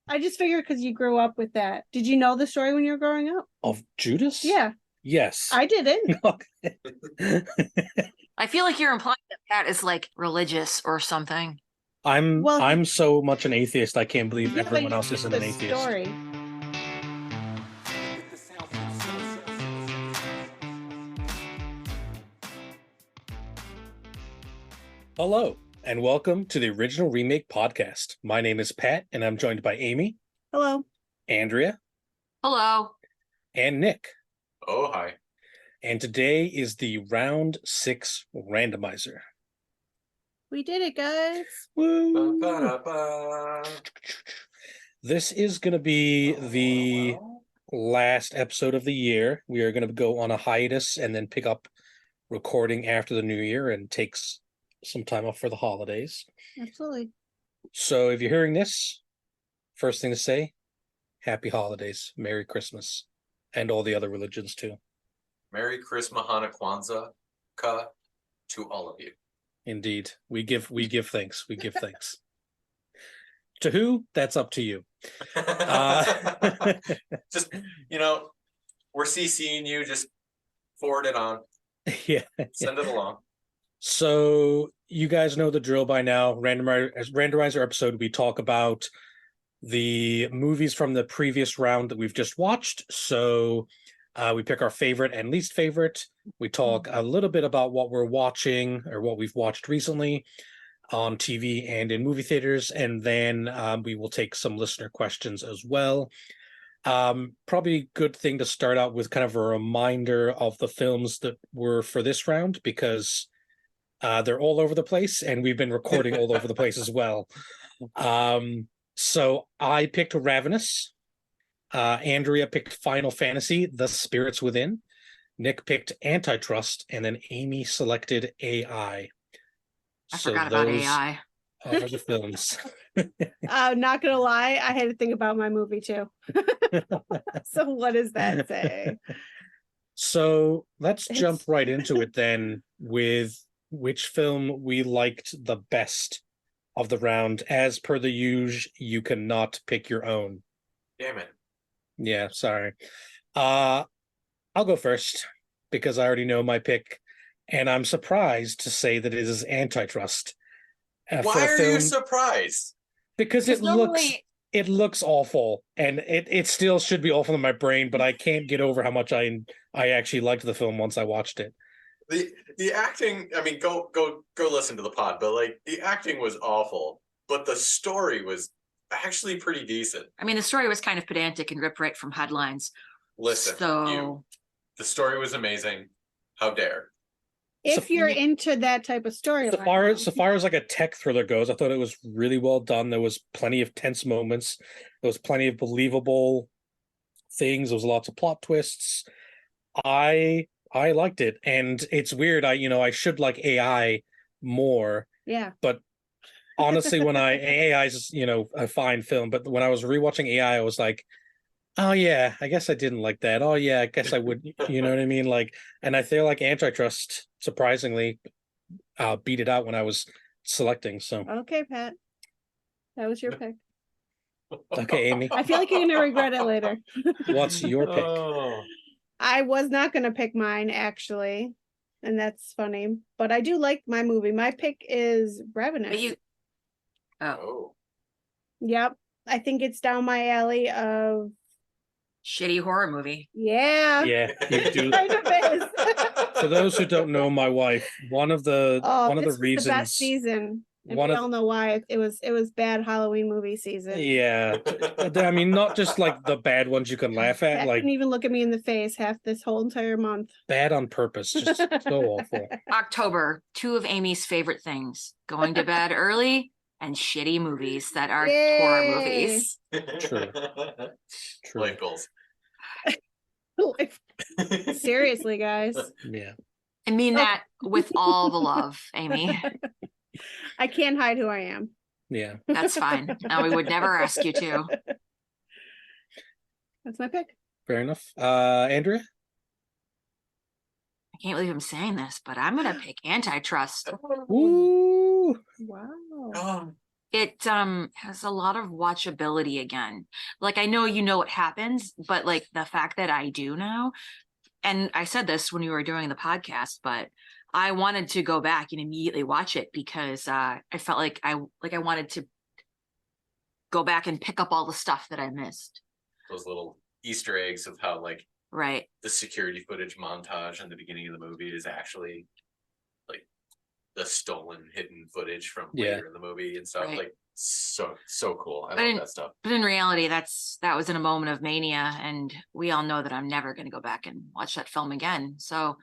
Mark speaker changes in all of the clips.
Speaker 1: I just figured because you grew up with that. Did you know the story when you were growing up?
Speaker 2: Of Judas?
Speaker 1: Yeah.
Speaker 2: Yes.
Speaker 1: I didn't.
Speaker 3: I feel like you're implying that Pat is like religious or something.
Speaker 2: I'm so much an atheist. I can't believe everyone else isn't
Speaker 1: the
Speaker 2: an atheist.
Speaker 1: Story.
Speaker 2: Hello, and welcome to the Original Remake podcast. My name is Pat, and I'm joined by Amy.
Speaker 1: Hello.
Speaker 2: Andrea.
Speaker 3: Hello.
Speaker 2: And Nick.
Speaker 4: Oh, hi.
Speaker 2: And today is the Round Six Randomizer.
Speaker 1: We did it, guys.
Speaker 2: Woo!
Speaker 4: Ba-ba-da-ba.
Speaker 2: This is going to be the last episode of the year. We are going to go on a hiatus and then pick up recording after the new year and takes some time off for the holidays.
Speaker 1: Absolutely.
Speaker 2: So if you're hearing this, first thing to say, happy holidays, Merry Christmas, and all the other religions too.
Speaker 4: Merry Christmas, Hana Kwanzaa ka to all of you.
Speaker 2: Indeed. We give thanks. We give thanks. To who? That's up to you.
Speaker 4: Just, we're CCing you, just forward it on.
Speaker 2: Yeah.
Speaker 4: Send it along.
Speaker 2: So you guys know the drill by now. Randomizer episode, we talk about the movies from the previous round that we've just watched. So we pick our favorite and least favorite. We talk a little bit about what we're watching or what we've watched recently on TV and in movie theaters. And then we will take some listener questions as well. Probably a good thing to start out with kind of a reminder of the films that were for this round, because they're all over the place, and we've been recording all over the place as well. So I picked Ravenous. Andrea picked Final Fantasy, The Spirits Within. Nick picked Antitrust, and then Amy selected AI.
Speaker 3: I forgot about AI.
Speaker 2: Are the films.
Speaker 1: Not gonna lie, I had to think about my movie too. So what does that say?
Speaker 2: So let's jump right into it then with which film we liked the best of the round. As per the usual, you cannot pick your own.
Speaker 4: Damn it.
Speaker 2: Yeah, sorry. I'll go first because I already know my pick, and I'm surprised to say that it is Antitrust.
Speaker 4: Why are you surprised?
Speaker 2: Because it looks awful, and it still should be awful in my brain, but I can't get over how much I actually liked the film once I watched it.
Speaker 4: The acting, I mean, go listen to the pod, but like the acting was awful, but the story was actually pretty decent.
Speaker 3: I mean, the story was kind of pedantic and ripped right from headlines.
Speaker 4: Listen, the story was amazing. How dare?
Speaker 1: If you're into that type of story.
Speaker 2: So far as like a tech thriller goes, I thought it was really well done. There was plenty of tense moments. There was plenty of believable things. There was lots of plot twists. I liked it, and it's weird. I should like AI more.
Speaker 1: Yeah.
Speaker 2: But honestly, when AI is a fine film, but when I was rewatching AI, I was like, oh yeah, I guess I didn't like that. Oh yeah, I guess I would. You know what I mean? Like, and I feel like Antitrust surprisingly beat it out when I was selecting. So
Speaker 1: okay, Pat, that was your pick.
Speaker 2: Okay, Amy.
Speaker 1: I feel like you're gonna regret it later.
Speaker 2: What's your pick?
Speaker 1: I was not gonna pick mine actually, and that's funny. But I do like my movie. My pick is Ravenous. Yep, I think it's down my alley of
Speaker 3: shitty horror movie.
Speaker 1: Yeah,
Speaker 2: you do.
Speaker 1: Kind of is.
Speaker 2: For those who don't know, my wife, one of the reasons
Speaker 1: the best season. And we all know why. It was bad Halloween movie season.
Speaker 2: Yeah. I mean, not just like the bad ones you can laugh at.
Speaker 1: Couldn't even look at me in the face half this whole entire month.
Speaker 2: Bad on purpose. Just so awful.
Speaker 3: October, two of Amy's favorite things: going to bed early and shitty movies that are horror movies.
Speaker 2: True.
Speaker 4: Life goals.
Speaker 1: Seriously, guys.
Speaker 2: Yeah.
Speaker 3: I mean that with all the love, Amy.
Speaker 1: I can't hide who I am.
Speaker 2: Yeah.
Speaker 3: That's fine. No, we would never ask you to.
Speaker 1: That's my pick.
Speaker 2: Fair enough. Andrea?
Speaker 3: I can't believe I'm saying this, but I'm going to pick Antitrust.
Speaker 2: Ooh.
Speaker 1: Wow.
Speaker 4: Oh,
Speaker 3: It has a lot of watchability again. Like I know you know what happens, but like the fact that I do now, and I said this when you were doing the podcast, but I wanted to go back and immediately watch it because I felt like I wanted to go back and pick up all the stuff that I missed.
Speaker 4: Those little Easter eggs of how like
Speaker 3: Right.
Speaker 4: the security footage montage in the beginning of the movie is actually like the stolen hidden footage from later in the movie and stuff.
Speaker 3: Right.
Speaker 4: Like so cool. I
Speaker 3: But
Speaker 4: love that stuff.
Speaker 3: But in reality, that was in a moment of mania, and we all know that I'm never going to go back and watch that film again. So,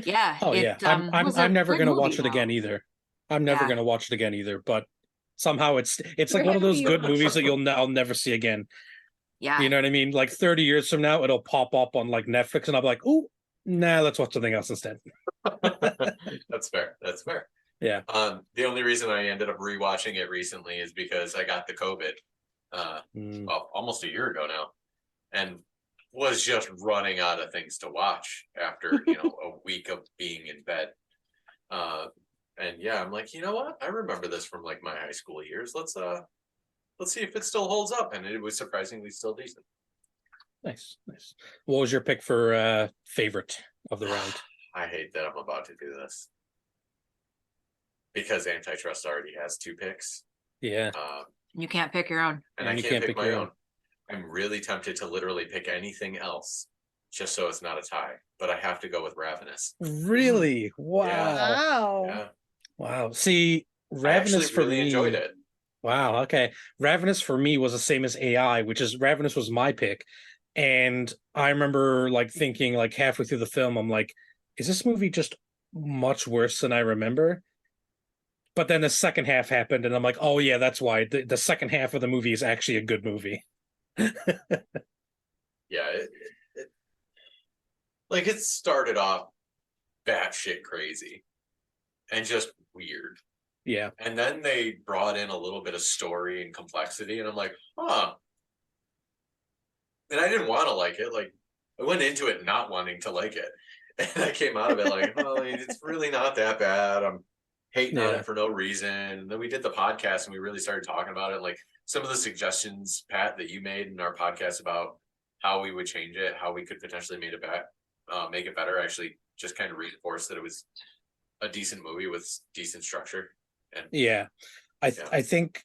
Speaker 3: yeah,
Speaker 2: Oh
Speaker 3: it
Speaker 2: yeah, I'm
Speaker 3: was a
Speaker 2: never
Speaker 3: good
Speaker 2: gonna
Speaker 3: movie
Speaker 2: watch it again
Speaker 3: though.
Speaker 2: either. I'm never
Speaker 3: Yeah,
Speaker 2: gonna watch it again either. But somehow it's like one of
Speaker 1: Wherever
Speaker 2: those
Speaker 1: you
Speaker 2: good
Speaker 1: watch
Speaker 2: movies that
Speaker 1: it.
Speaker 2: I'll never see again.
Speaker 3: yeah.
Speaker 2: You know what I mean? Like 30 years from now, it'll pop up on like Netflix, and I'll be like, "Ooh, nah, let's watch something else instead."
Speaker 4: That's fair. That's fair.
Speaker 2: Yeah.
Speaker 4: The only reason I ended up rewatching it recently is because I got the COVID, well, almost a year ago now, and was just running out of things to watch after a week of being in bed. And yeah, I'm like, you know what? I remember this from like my high school years. Let's see if it still holds up, and it was surprisingly still decent.
Speaker 2: Nice, nice. What was your pick for favorite of the round?
Speaker 4: I hate that I'm about to do this because Antitrust already has 2 picks.
Speaker 2: Yeah.
Speaker 3: You can't pick your own.
Speaker 4: And I can't pick my own. I'm really tempted to literally pick anything else just so it's not a tie, but I have to go with Ravenous.
Speaker 2: Really? Wow.
Speaker 1: Wow.
Speaker 4: Yeah.
Speaker 2: Wow. See,
Speaker 4: I actually
Speaker 2: Ravenous for
Speaker 4: really
Speaker 2: me
Speaker 4: enjoyed it.
Speaker 2: Wow, okay. Ravenous for me was the same as AI, which is Ravenous was my pick. And I remember like thinking like halfway through the film, I'm like, is this movie just much worse than I remember? But then the second half happened, and I'm like, oh yeah, that's why. The second half of the movie is actually a good movie.
Speaker 4: Yeah, like it started off batshit crazy and just weird.
Speaker 2: Yeah.
Speaker 4: And then they brought in a little bit of story and complexity, and I'm like, huh. And I didn't want to like it. Like I went into it not wanting to like it. And I came out of it like, oh, it's really not that bad. I'm hating on it for no reason. And then we did the podcast and we really started talking about it. Like some of the suggestions, Pat, that you made in our podcast about how we would change it, how we could potentially make it better, actually just kind of reinforced that it was a decent movie with decent structure. And
Speaker 2: yeah. I think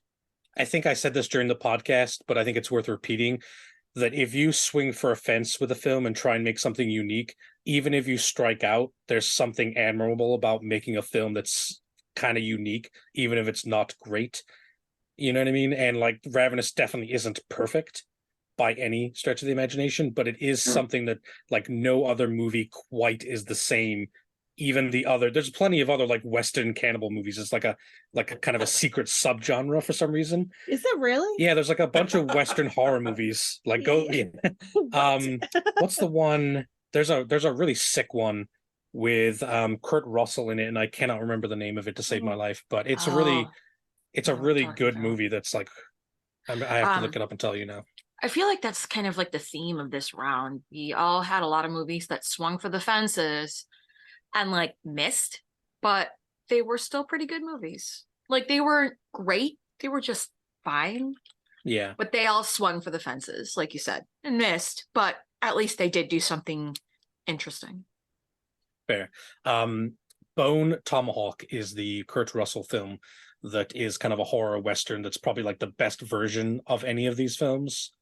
Speaker 2: I said this during the podcast, but I think it's worth repeating that if you swing for a fence with a film and try and make something unique, even if you strike out, there's something admirable about making a film that's kind of unique, even if it's not great. You know what I mean? And like Ravenous definitely isn't perfect by any stretch of the imagination, but it is something that like no other movie quite is the same. Even there's plenty of other like Western cannibal movies. It's like a kind of a secret subgenre for some reason.
Speaker 1: Is it really?
Speaker 2: Yeah, there's like a bunch of Western horror movies. Like what's the one? There's a really sick one with Kurt Russell in it, and I cannot remember the name of it to save my life. But it's a really good movie. That's like I have to look it up and tell you now.
Speaker 3: I feel like that's kind of like the theme of this round. We all had a lot of movies that swung for the fences and like missed, but they were still pretty good movies. Like they weren't great, they were just fine.
Speaker 2: Yeah.
Speaker 3: But they all swung for the fences, like you said, and missed, but at least they did do something interesting.
Speaker 2: Fair. Bone Tomahawk is the Kurt Russell film that is kind of a horror Western that's probably like the best version of any of these films.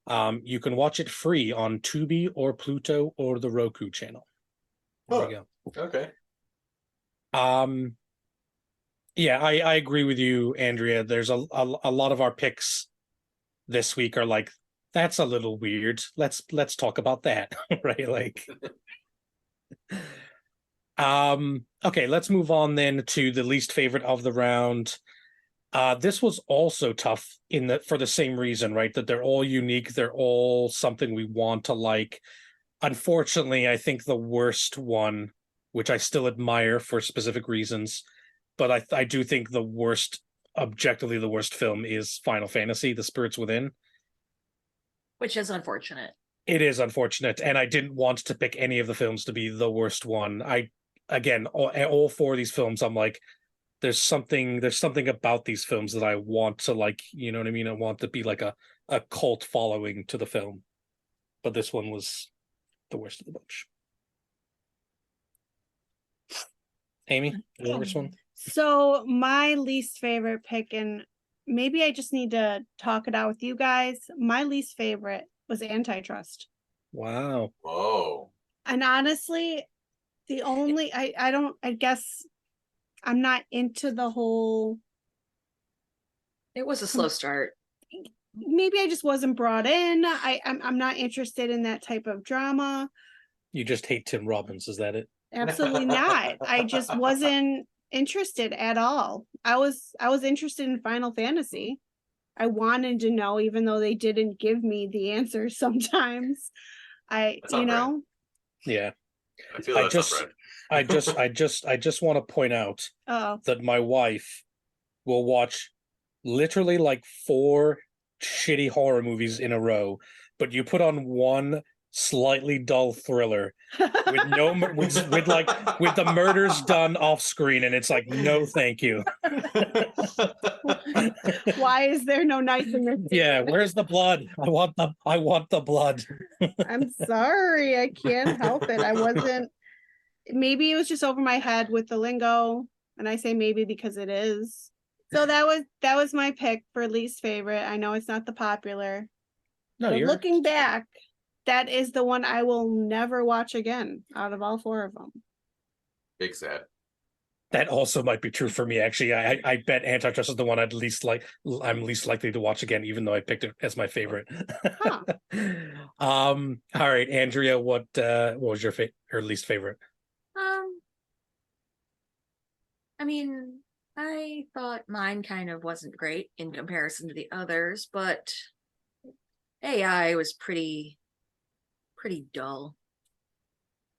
Speaker 2: You can watch it free on Tubi or Pluto or the Roku channel. There you
Speaker 4: go. Okay.
Speaker 2: Yeah, I agree with you, Andrea. There's a lot of our picks this week are like, that's a little weird. Let's talk about that. Right? Like okay, let's move on then to the least favorite of the round. This was also tough for the same reason, right? That they're all unique, they're all something we want to like. Unfortunately, I think the worst one, which I still admire for specific reasons, but I do think objectively the worst film is Final Fantasy, The Spirits Within.
Speaker 3: Which is unfortunate.
Speaker 2: It is unfortunate, and I didn't want to pick any of the films to be the worst one. Again, all 4 of these films, I'm like, there's something about these films that I want to like, you know what I mean? I want to be like a cult following to the film. But this one was the worst of the bunch. Amy, the worst one?
Speaker 1: So my least favorite pick, and maybe I just need to talk it out with you guys. My least favorite was Antitrust.
Speaker 2: Wow.
Speaker 4: Whoa.
Speaker 1: And honestly, the only I guess I'm not into the whole.
Speaker 3: It was a slow start.
Speaker 1: Maybe I just wasn't brought in. I'm not interested in that type of drama.
Speaker 2: You just hate Tim Robbins, is that it?
Speaker 1: Absolutely not. I just wasn't interested at all. I was interested in Final Fantasy. I wanted to know, even though they didn't give me the answers sometimes.
Speaker 4: That's not right.
Speaker 2: Yeah.
Speaker 4: I feel that's not right.
Speaker 2: I just want to point out
Speaker 1: Oh,
Speaker 2: that my wife will watch literally like 4 shitty horror movies in a row, but you put on one slightly dull thriller with no with the murders done off screen, and it's like, no, thank you.
Speaker 1: why is there no knife in this?
Speaker 2: Yeah, where's the blood? I want the blood.
Speaker 1: I'm sorry, I can't help it. I wasn't. Maybe it was just over my head with the lingo, and I say maybe because it is. So that was my pick for least favorite. I know it's not the popular.
Speaker 2: No,
Speaker 1: But
Speaker 2: you're
Speaker 1: looking back, that is the one I will never watch again out of all 4 of them.
Speaker 4: Big sad.
Speaker 2: that also might be true for me. Actually, I bet Antitrust is the one I'm least likely to watch again, even though I picked it as my favorite.
Speaker 1: Huh.
Speaker 2: All right, Andrea, what was your least favorite?
Speaker 3: I mean, I thought mine kind of wasn't great in comparison to the others, but AI was pretty dull.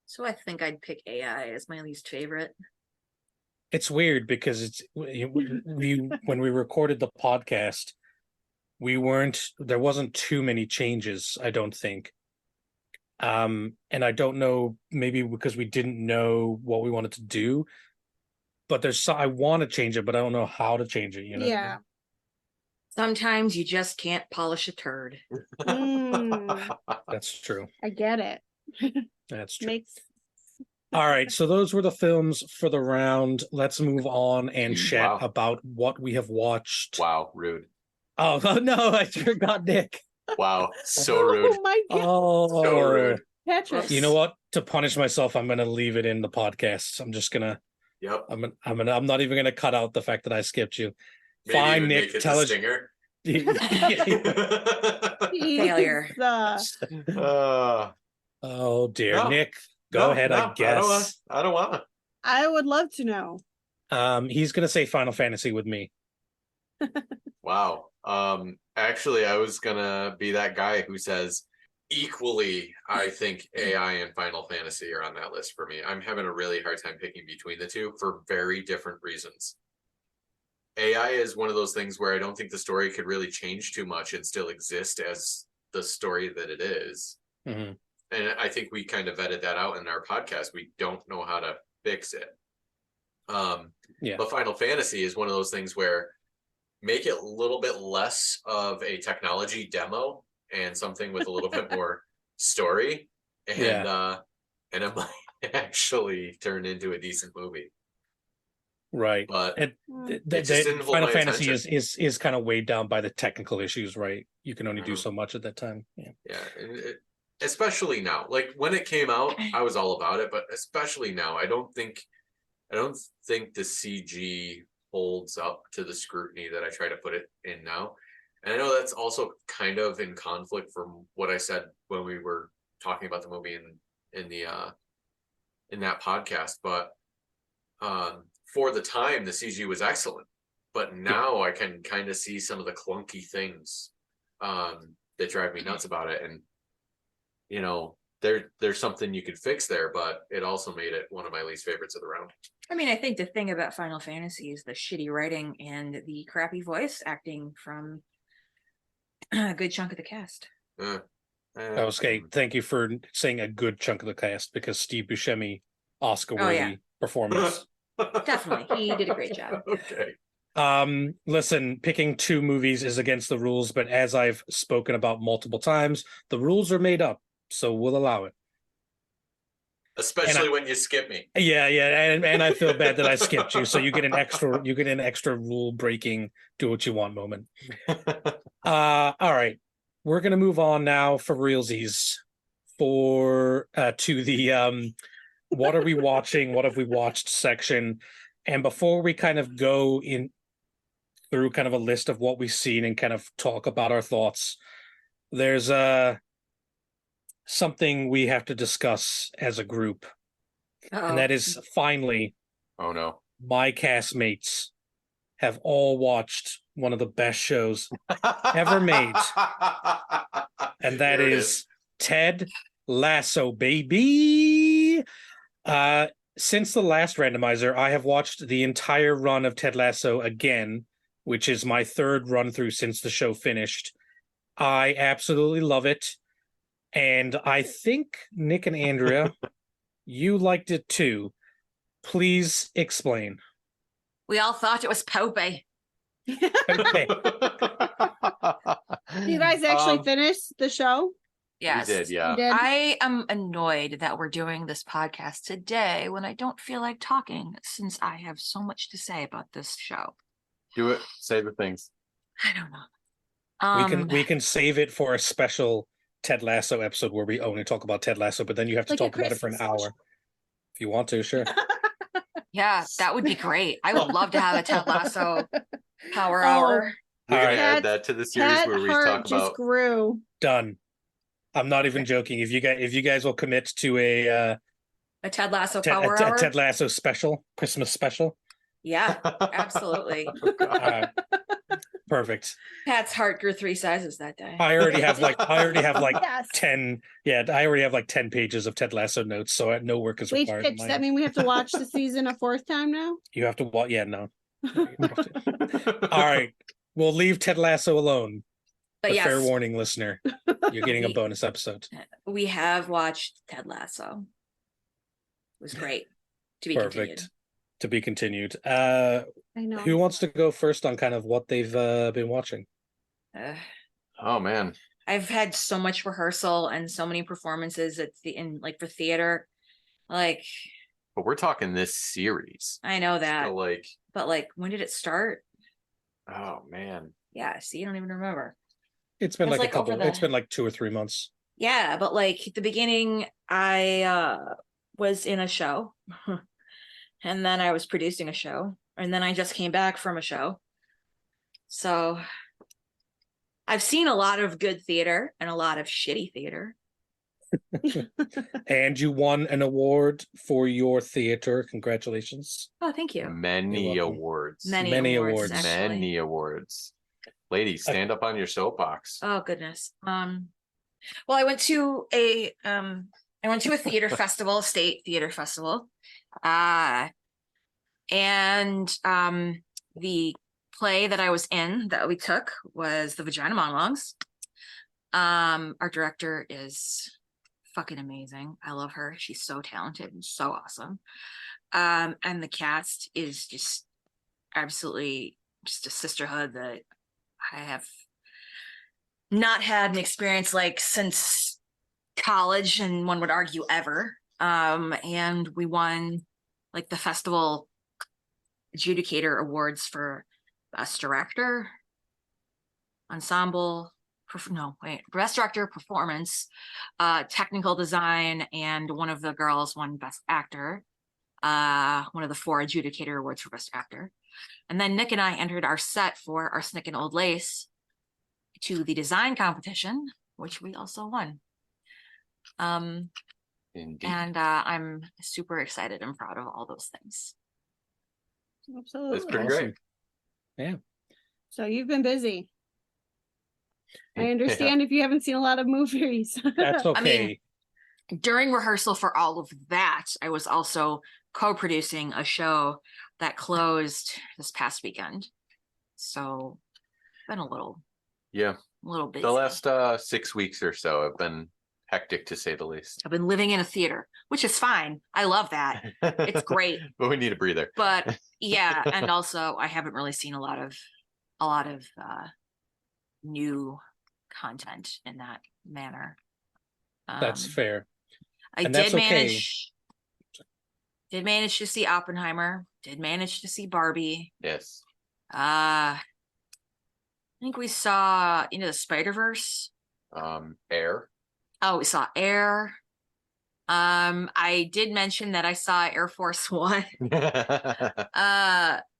Speaker 3: So I think I'd pick AI as my least favorite.
Speaker 2: It's weird because when we recorded the podcast, there wasn't too many changes, I don't think. And I don't know, maybe because we didn't know what we wanted to do, but I want to change it, but I don't know how to change it, you know?
Speaker 1: Yeah.
Speaker 3: Sometimes you just can't polish a turd.
Speaker 2: That's true.
Speaker 1: I get it.
Speaker 2: That's true.
Speaker 1: Makes
Speaker 2: All right, so those were the films for the round. Let's move on and chat about what we have watched.
Speaker 4: Wow, rude.
Speaker 2: Oh no, I forgot Nick.
Speaker 4: Wow, so rude.
Speaker 1: Oh my god.
Speaker 2: Oh,
Speaker 4: So rude.
Speaker 1: Patrick.
Speaker 2: You know what? To punish myself, I'm gonna leave it in the podcast. I'm just gonna.
Speaker 4: Yep.
Speaker 2: I'm not even gonna cut out the fact that I skipped you.
Speaker 4: Maybe
Speaker 2: Fine,
Speaker 4: even
Speaker 2: Nick.
Speaker 4: make it
Speaker 2: Tell
Speaker 4: the
Speaker 2: us.
Speaker 4: stinger.
Speaker 3: Failure.
Speaker 2: Oh dear,
Speaker 4: No.
Speaker 2: Nick. Go ahead. I guess.
Speaker 4: I don't want to.
Speaker 1: I would love to know.
Speaker 2: He's gonna say Final Fantasy with me.
Speaker 4: Wow. Actually, I was gonna be that guy who says equally, I think AI and Final Fantasy are on that list for me. I'm having a really hard time picking between the two for very different reasons. AI is one of those things where I don't think the story could really change too much and still exist as the story that it is.
Speaker 2: Mm-hmm.
Speaker 4: And I think we kind of vetted that out in our podcast. We don't know how to fix it. But Final Fantasy is one of those things where make it a little bit less of a technology demo and something with a little bit more story, and it might actually turn into a decent movie.
Speaker 2: Right,
Speaker 4: but
Speaker 2: it just didn't hold Final Fantasy is kind of weighed down by the technical issues, right? You can only do so much at that time.
Speaker 4: Especially now. Like when it came out, I was all about it, but especially now, I don't think the CG holds up to the scrutiny that I try to put it in now. And I know that's also kind of in conflict from what I said when we were talking about the movie in that podcast, but for the time the CG was excellent. But now I can kind of see some of the clunky things that drive me nuts about it. And you know, there's something you could fix there, but it also made it one of my least favorites of the round.
Speaker 3: I mean, I think the thing about Final Fantasy is the shitty writing and the crappy voice acting from a good chunk of the cast.
Speaker 2: Okay, thank you for saying a good chunk of the cast, because Steve Buscemi Oscar-worthy performance.
Speaker 3: Definitely. He did a great job.
Speaker 4: Okay.
Speaker 2: Listen, picking 2 movies is against the rules, but as I've spoken about multiple times, the rules are made up, so we'll allow it.
Speaker 4: Especially when you skip me.
Speaker 2: Yeah, and I feel bad that I skipped you, so you get an extra rule breaking, do what you want moment. All right. We're gonna move on now for realsies to the what are we watching, what have we watched section. And before we kind of go in through kind of a list of what we've seen and kind of talk about our thoughts, there's something we have to discuss as a group.
Speaker 3: Uh-oh.
Speaker 2: And that is finally,
Speaker 4: Oh no.
Speaker 2: my castmates have all watched one of the best shows ever made. And that
Speaker 4: Here it
Speaker 2: is Ted Lasso, baby. Since the last randomizer, I have watched the entire run of Ted Lasso again, which is my 3rd run through since the show finished. I absolutely love it. And I think Nick and Andrea, you liked it too. Please explain.
Speaker 3: We all thought it was Popeye.
Speaker 2: Okay.
Speaker 1: You guys actually finished the show?
Speaker 3: Yes.
Speaker 4: We did, yeah.
Speaker 1: You did?
Speaker 3: I am annoyed that we're doing this podcast today when I don't feel like talking, since I have so much to say about this show.
Speaker 4: Do it. Say the things.
Speaker 3: I don't know.
Speaker 2: We can save it for a special Ted Lasso episode where we only talk about Ted Lasso, but then you have to
Speaker 1: Like a
Speaker 2: talk about it for an
Speaker 1: Christmas
Speaker 2: hour. If you want to, sure.
Speaker 3: Yeah, that would be great. I would love to have a Ted Lasso power
Speaker 1: Oh.
Speaker 3: hour.
Speaker 4: We're
Speaker 2: All
Speaker 4: gonna
Speaker 2: right.
Speaker 4: add that to the series
Speaker 1: Cat
Speaker 4: where we
Speaker 1: heart
Speaker 4: talk
Speaker 1: just
Speaker 4: about.
Speaker 1: grew.
Speaker 2: Done. I'm not even joking. If you guys will commit to a
Speaker 3: A Ted Lasso power hour.
Speaker 2: Ted Lasso special, Christmas special.
Speaker 3: Yeah, absolutely.
Speaker 4: Oh, God.
Speaker 2: Perfect.
Speaker 3: Pat's heart grew 3 sizes that day.
Speaker 2: I already have like
Speaker 1: Yes.
Speaker 2: 10. Yeah, I already have like 10 pages of Ted Lasso notes, so no work is
Speaker 1: Wait,
Speaker 2: required.
Speaker 1: Pitch, does that mean we have to watch the season a 4th time now?
Speaker 2: You have to watch. Yeah, no. All right, we'll leave Ted Lasso alone.
Speaker 3: But
Speaker 2: But
Speaker 3: yes,
Speaker 2: fair warning, listener, you're getting a bonus episode.
Speaker 3: we have watched Ted Lasso. It was great. To be
Speaker 2: Perfect. To be continued.
Speaker 1: I know.
Speaker 2: Who wants to go first on kind of what they've been watching?
Speaker 3: continued.
Speaker 4: Oh man.
Speaker 3: I've had so much rehearsal and so many performances for theater. Like,
Speaker 4: But we're talking this series.
Speaker 3: I know that,
Speaker 4: So
Speaker 3: but when did it start?
Speaker 4: oh man.
Speaker 3: Yeah, see, you don't even remember.
Speaker 2: It's been
Speaker 3: It's
Speaker 2: like a
Speaker 3: like over
Speaker 2: couple.
Speaker 3: the-
Speaker 2: It's been like 2 or 3 months.
Speaker 3: Yeah, but at the beginning, I was in a show, and then I was producing a show, and then I just came back from a show. So I've seen a lot of good theater and a lot of shitty theater.
Speaker 2: And you won an award for your theater. Congratulations.
Speaker 3: Oh, thank you.
Speaker 4: Many
Speaker 2: You're welcome.
Speaker 4: awards.
Speaker 3: Many awards, actually.
Speaker 4: Many awards. Ladies, stand up on your soapbox.
Speaker 3: Oh goodness. Well, I went to a theater festival, state theater festival. And the play that I was in that we took was The Vagina Monologues. Our director is fucking amazing. I love her. She's so talented and so awesome. And the cast is just absolutely just a sisterhood that I have not had an experience like since college, and one would argue ever. And we won the festival adjudicator awards for best director, ensemble, best director, performance, technical design, and one of the girls won best actor. One of the 4 adjudicator awards for best actor. And then Nick and I entered our set for Arsenic and Old Lace to the design competition, which we also won.
Speaker 4: Indeed.
Speaker 3: And I'm super excited and proud of all those things.
Speaker 1: Absolutely.
Speaker 4: That's pretty
Speaker 2: Awesome.
Speaker 4: great.
Speaker 2: Yeah.
Speaker 1: So you've been busy. I understand if you haven't seen a lot of movies.
Speaker 2: That's okay.
Speaker 3: I mean, during rehearsal for all of that, I was also co-producing a show that closed this past weekend. So been a little
Speaker 4: Yeah.
Speaker 3: busy.
Speaker 4: The last 6 weeks or so have been
Speaker 5: hectic to say the least.
Speaker 3: I've been living in a theater, which is fine. I love that. It's great.
Speaker 5: But we need a breather.
Speaker 3: But yeah, and also I haven't really seen a lot of new content in that manner.
Speaker 2: That's fair.
Speaker 3: I
Speaker 2: And
Speaker 3: did
Speaker 2: that's okay.
Speaker 3: manage to see Oppenheimer, did manage to see Barbie.
Speaker 5: Yes.
Speaker 3: I think we saw Into the Spider-Verse.
Speaker 5: Air.
Speaker 3: Oh, we saw Air. I did mention that I saw Air Force One.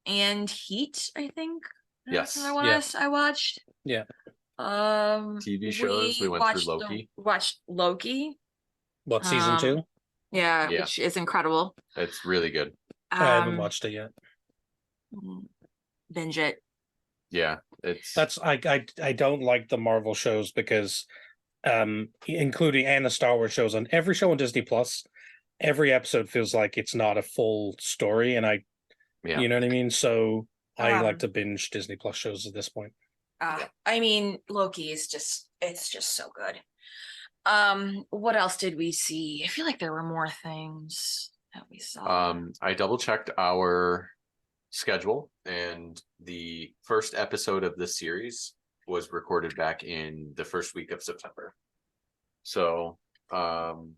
Speaker 3: And Heat, I think.
Speaker 5: Yes.
Speaker 3: That's another one I watched.
Speaker 2: Yeah.
Speaker 5: TV shows. We went through Loki.
Speaker 3: Watched Loki.
Speaker 2: What, season 2?
Speaker 3: Yeah,
Speaker 5: Yeah.
Speaker 3: which is incredible.
Speaker 5: It's really good.
Speaker 2: I haven't watched it yet.
Speaker 3: Binge it.
Speaker 5: Yeah,
Speaker 2: I don't like the Marvel shows because including and the Star Wars shows, on every show on Disney Plus, every episode feels like it's not a full story, and you know what I mean? So I like to binge Disney Plus shows at this point.
Speaker 3: I mean, Loki is it's just so good. What else did we see? I feel like there were more things that we saw.
Speaker 5: I double checked our schedule, and the first episode of this series was recorded back in the first week of September. So I'm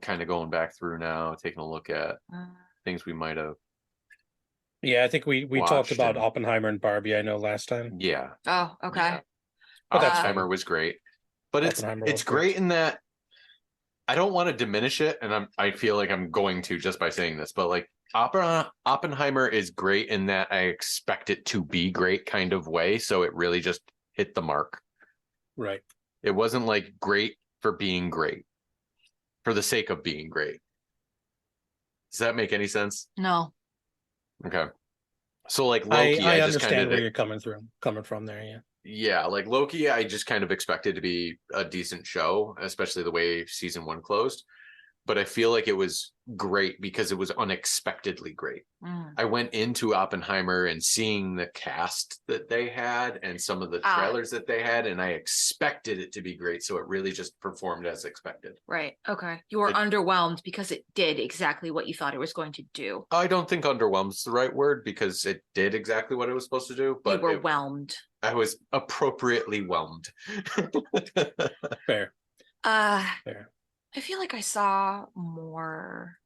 Speaker 5: kind of going back through now, taking a look at things we might have.
Speaker 2: Yeah, I think we talked about Oppenheimer and Barbie, I know, last time.
Speaker 5: Yeah.
Speaker 3: Oh, okay.
Speaker 5: Yeah.
Speaker 2: But that's
Speaker 5: Oppenheimer was great. But it's great in that I don't want to diminish it, and I feel like I'm going to just by saying this, but like Oppenheimer is great in that I expect it to be great kind of way, so it really just hit the mark.
Speaker 2: Right.
Speaker 5: It wasn't like great for being great, for the sake of being great. Does that make any sense?
Speaker 3: No.
Speaker 5: Okay. So like Loki,
Speaker 2: I
Speaker 5: just
Speaker 2: understand
Speaker 5: kind of
Speaker 2: where you're coming from there, yeah.
Speaker 5: Yeah, like Loki, I just kind of expected to be a decent show, especially the way season 1 closed. But I feel like it was great because it was unexpectedly great. I went into Oppenheimer and seeing the cast that they had and some of the trailers that they had, and I expected it to be great. So it really just performed as expected.
Speaker 3: Right. Okay. You were underwhelmed because it did exactly what you thought it was going to do.
Speaker 5: I don't think underwhelmed is the right word because it did exactly what it was supposed to do. But
Speaker 3: you were whelmed.
Speaker 5: I was appropriately whelmed.
Speaker 2: Fair.
Speaker 5: Fair.
Speaker 3: I feel like I saw more.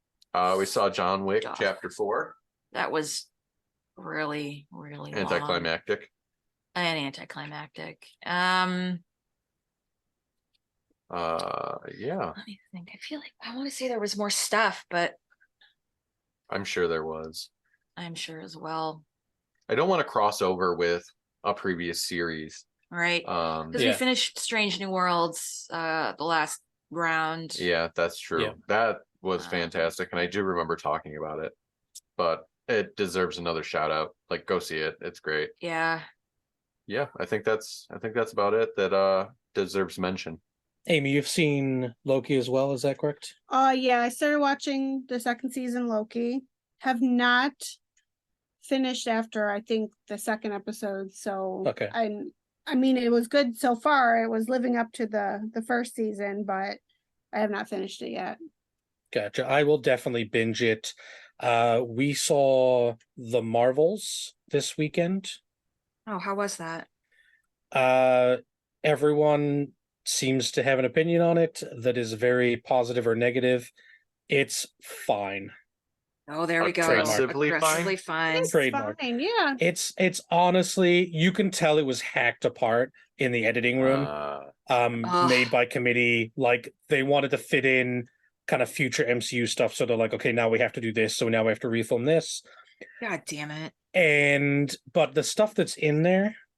Speaker 5: We saw John Wick Chapter 4.
Speaker 3: That was really, really
Speaker 5: anticlimactic.
Speaker 3: Long. And anticlimactic.
Speaker 5: Yeah.
Speaker 3: Let me think. I feel like I want to say there was more stuff, but
Speaker 5: I'm sure there was.
Speaker 3: I'm sure as well.
Speaker 5: I don't want to cross over with a previous series.
Speaker 3: Right. Because we finished Strange New Worlds the last round.
Speaker 5: Yeah, that's true. Yeah. That was fantastic, and I do remember talking about it, but it deserves another shout out. Like, go see it. It's great.
Speaker 3: Yeah.
Speaker 5: I think that's about it that deserves mention.
Speaker 2: Amy, you've seen Loki as well, is that correct?
Speaker 1: Yeah, I started watching the second season Loki. Have not finished after I think the second episode. So
Speaker 2: okay.
Speaker 1: I mean, it was good so far. It was living up to the first season, but I have not finished it yet.
Speaker 2: Gotcha. I will definitely binge it. We saw The Marvels this weekend.
Speaker 3: Oh, how was that?
Speaker 2: Everyone seems to have an opinion on it that is very positive or negative. It's fine.
Speaker 3: Oh, there we go.
Speaker 5: Aggressively
Speaker 3: fine.
Speaker 1: It's
Speaker 2: trademark.
Speaker 1: Fine, yeah.
Speaker 2: It's honestly, you can tell it was hacked apart in the editing room. Made by committee. Like, they wanted to fit in kind of future MCU stuff, so they're like, okay, now we have to do this, so now we have to refilm this.
Speaker 3: God damn it.
Speaker 2: But the stuff that's in